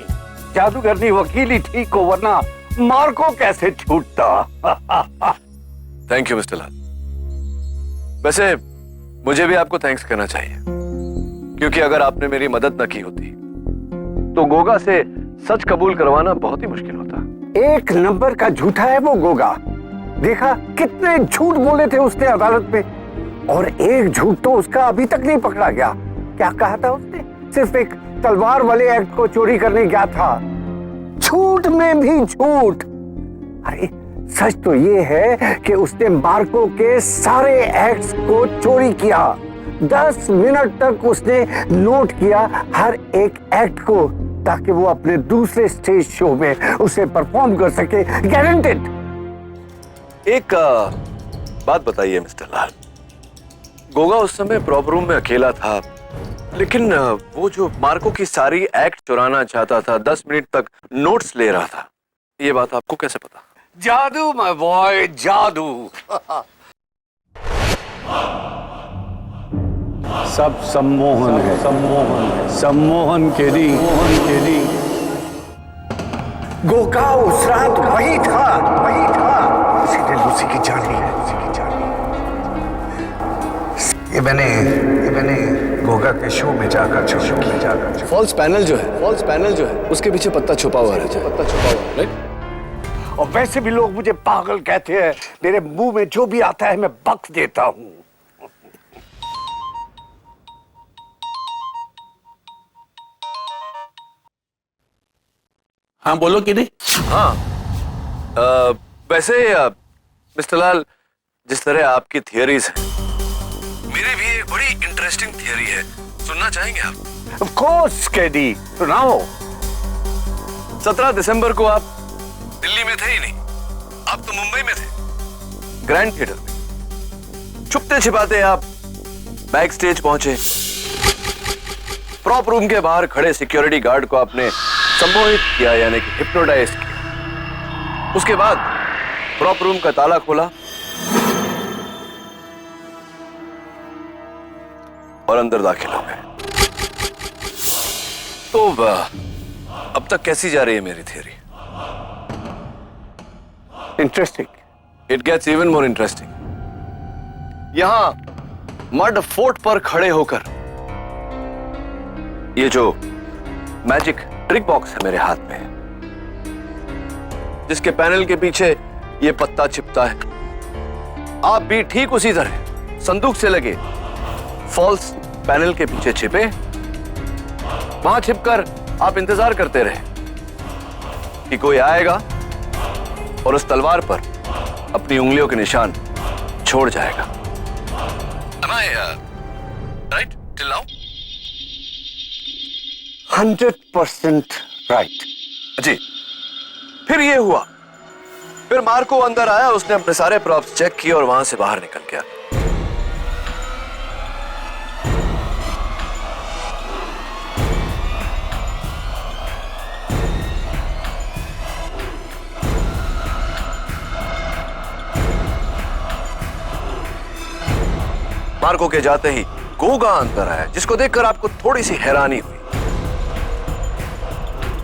जादूगर नहीं, वकील ही ठीक हो, वरना मार्को कैसे छूटता। थैंक यू मिस्टर लाल। वैसे मुझे भी आपको थैंक्स कहना चाहिए, क्योंकि अगर आपने मेरी मदद न की होती तो गोगा से सच कबूल करवाना बहुत ही मुश्किल होता। एक नंबर का झूठा है वो गोगा। देखा कितने झूठ बोले थे उसने अदालत में, और एक झूठ तो उसका अभी तक नहीं पकड़ा गया। क्या कहा था उसने? सिर्फ एक तलवार वाले एक्ट को चोरी करने गया था। झूठ में भी झूठ। अरे सच तो ये है कि उसने मार्को के सारे एक्ट्स को चोरी किया। 10 मिनट तक उसने नोट किया हर एक एक्ट को, ताकि वो अपने दूसरे स्टेज शो में उसे परफॉर्म कर सके। गारंटेड। एक बात बताइए मिस्टर लाल, गोगा उस समय प्रॉप रूम में अकेला था, लेकिन वो जो मार्को की सारी एक्ट चुराना चाहता था, 10 मिनट तक नोट्स ले रहा था, ये बात आपको कैसे पता? जादू माय बॉय, जादू। सब सम्मोहन है, सम्मोहन है, सम्मोहन केडी, मोहन केडी। गोगा उस रात वही था, वही था। उसने लूसी की जान ली है, लूसी की जान ली। ये मैंने गोगा के शो में जाकर फॉल्स पैनल जो है उसके पीछे पत्ता छुपा हुआ है, पत्ता छुपा हुआ है, राइट? और वैसे भी लोग मुझे पागल कहते हैं। मेरे मुंह में जो भी आता है मैं बक देता हूं। हाँ बोलो कि नहीं। हाँ, वैसे मिस्टर लाल, जिस तरह आपकी थियरीज हैं, मेरी भी एक बड़ी इंटरेस्टिंग थियरी है, सुनना चाहेंगे आप? ऑफ कोर्स केडी, सुनाओ। 17 दिसंबर को आप दिल्ली में थे ही नहीं, आप तो मुंबई में थे, ग्रैंड थिएटर में। छुपते छिपाते आप बैक स्टेज पहुंचे, प्रॉप रूम के बाहर खड़े सिक्योरिटी गार्ड को आपने सम्मोहित किया यानी कि हिप्नोटाइज किया। उसके बाद प्रॉप रूम का ताला खोला और अंदर दाखिल हो गए। तो अब तक कैसी जा रही है मेरी theory? Interesting. It gets even more interesting. यहां मड फोर्ट पर खड़े होकर ये जो मैजिक ट्रिक बॉक्स है मेरे हाथ में, जिसके पैनल के पीछे ये पत्ता छिपता है, आप भी ठीक उसी तरह संदूक से लगे फॉल्स पैनल के पीछे छिपे, वहां छिपकर आप इंतजार करते रहे कि कोई आएगा और उस तलवार पर अपनी उंगलियों के निशान छोड़ जाएगा। Am I right till now? 100% right. जी। फिर ये हुआ, फिर मार्को अंदर आया, उसने अपने सारे प्रॉप्स चेक किए और वहां से बाहर निकल गया। मार्को के जाते ही गोगा अंदर आया, जिसको देखकर आपको थोड़ी सी हैरानी हुई।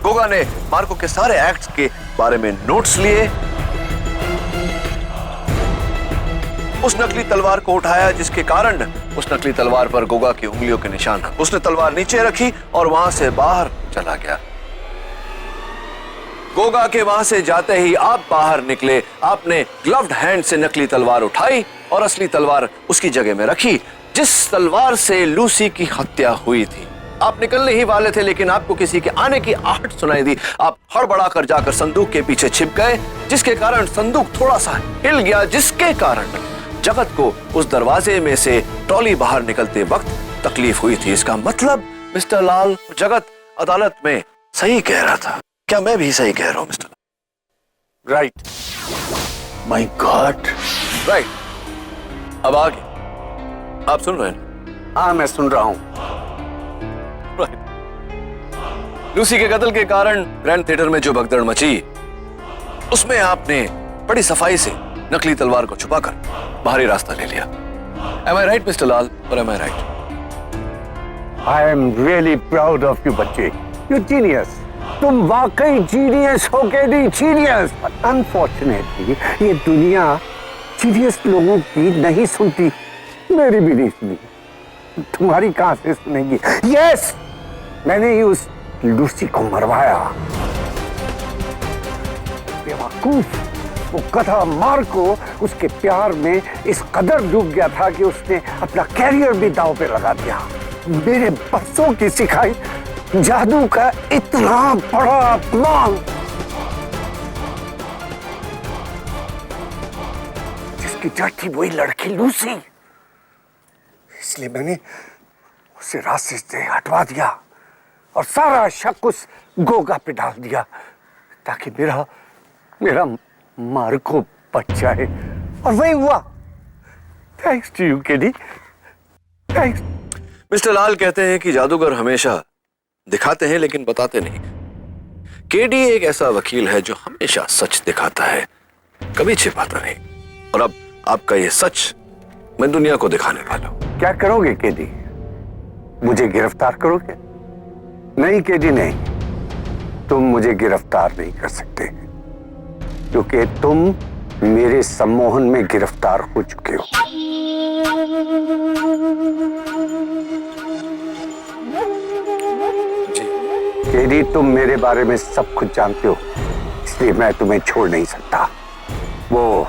गोगा ने मार्को के सारे एक्ट्स के बारे में नोट्स लिए, उस नकली तलवार को उठाया, जिसके कारण उस नकली तलवार पर गोगा की उंगलियों के निशान। उसने तलवार नीचे रखी और वहां से बाहर चला गया। गोगा के वहां से जाते ही आप बाहर निकले, आपने ग्लव्ड हैंड से नकली तलवार उठाई और असली तलवार उसकी जगह में रखी, जिस तलवार से लूसी की हत्या हुई थी। आप निकलने ही वाले थे, लेकिन आपको किसी के आने की आहट सुनाई दी। आप हड़बड़ाकर जाकर संदूक के पीछे छिप गए, जिसके कारण संदूक थोड़ा सा हिल गया, जिसके कारण जगत को उस दरवाजे में से ट्रॉली बाहर निकलते वक्त तकलीफ हुई थी। इसका मतलब मिस्टर लाल, जगत अदालत में सही कह रहा था। क्या मैं भी सही कह रहा हूं mister Lal? Right. My God. Right. अब आगे आप सुन रहे हैं? हाँ, मैं सुन रहा हूं। लूसी के कत्ल के कारण ग्रैंड थिएटर में जो भगदड़ मची, उसमें आपने बड़ी सफाई से नकली तलवार को छुपाकर बाहरी रास्ता ले लिया। Am I right, mister Lal, or am I right? I am really proud of you, बच्चे। You genius। तुम वाकई जीनियस हो के दी, जीनियस। अनफॉर्चुनेटली ये दुनिया जीनियस लोगों की नहीं सुनती, मेरी भी नहीं सुनी, तुम्हारी कहां से सुनेगी? यस, मैंने ही उस लूसी को मरवाया। बेवकूफ, वो गधा मार्को उसके प्यार में इस कदर डूब गया था कि उसने अपना कैरियर भी दांव पे लगा दिया। मेरे बरसों की सिखाई जादू का इतना बड़ा अपमान, जिसकी जड़ थी वही लड़की लूसी, इसलिए मैंने उसे रास्ते से हटवा दिया और सारा शक उस गोगा पे डाल दिया, ताकि मेरा मार्को बच जाए। और वही हुआ। Thanks to you KD, thanks. Mister Lal कहते हैं कि जादूगर हमेशा दिखाते हैं लेकिन बताते नहीं। केडी एक ऐसा वकील है जो हमेशा सच दिखाता है, कभी छिपाता नहीं। और अब आपका ये सच मैं दुनिया को दिखाने वाला हूं। क्या करोगे केडी? मुझे गिरफ्तार करोगे? नहीं केडी, नहीं, तुम मुझे गिरफ्तार नहीं कर सकते, क्योंकि तुम मेरे सम्मोहन में गिरफ्तार हो चुके हो। केडी, तुम मेरे बारे में सब कुछ जानते हो, इसलिए मैं तुम्हें छोड़ नहीं सकता। वो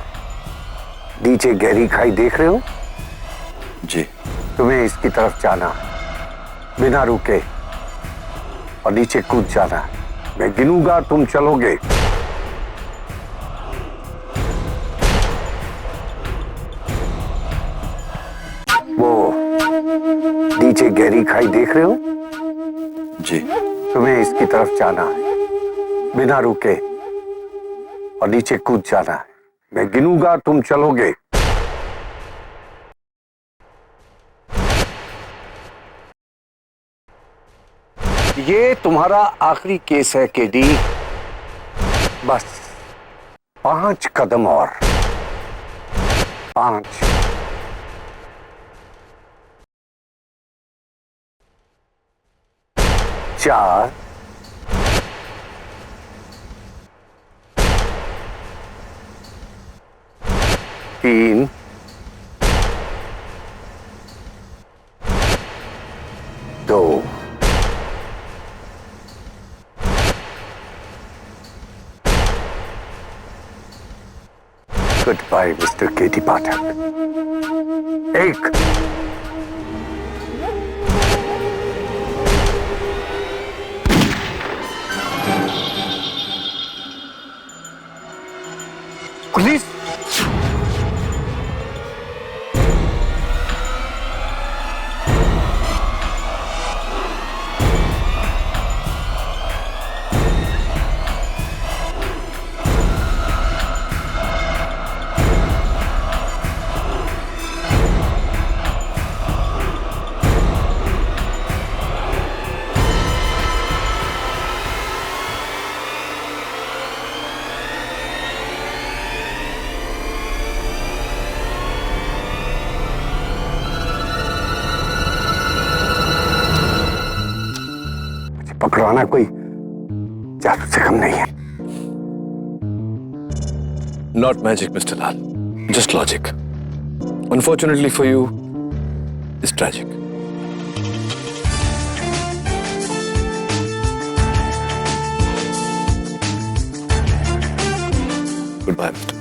नीचे गहरी खाई देख रहे हो? जी। तुम्हें इसकी तरफ जाना है, बिना रुके, और नीचे कूद जाना है। मैं गिनूंगा, तुम चलोगे। वो नीचे गहरी खाई देख रहे हो? जी। तुम्हें इसकी तरफ जाना है, बिना रुके, और नीचे कूद जाना है। मैं गिनूंगा, तुम चलोगे। ये तुम्हारा आखिरी केस है केडी। बस 5 कदम और। 5 4 3 2 गुड बाय मिस्टर केडी पाठक। 1 पुलिस। पकड़वाना कोई जादू से कम नहीं है। Not magic, Mr. Lal. Just logic. Unfortunately for you, it's tragic. Goodbye, Mr.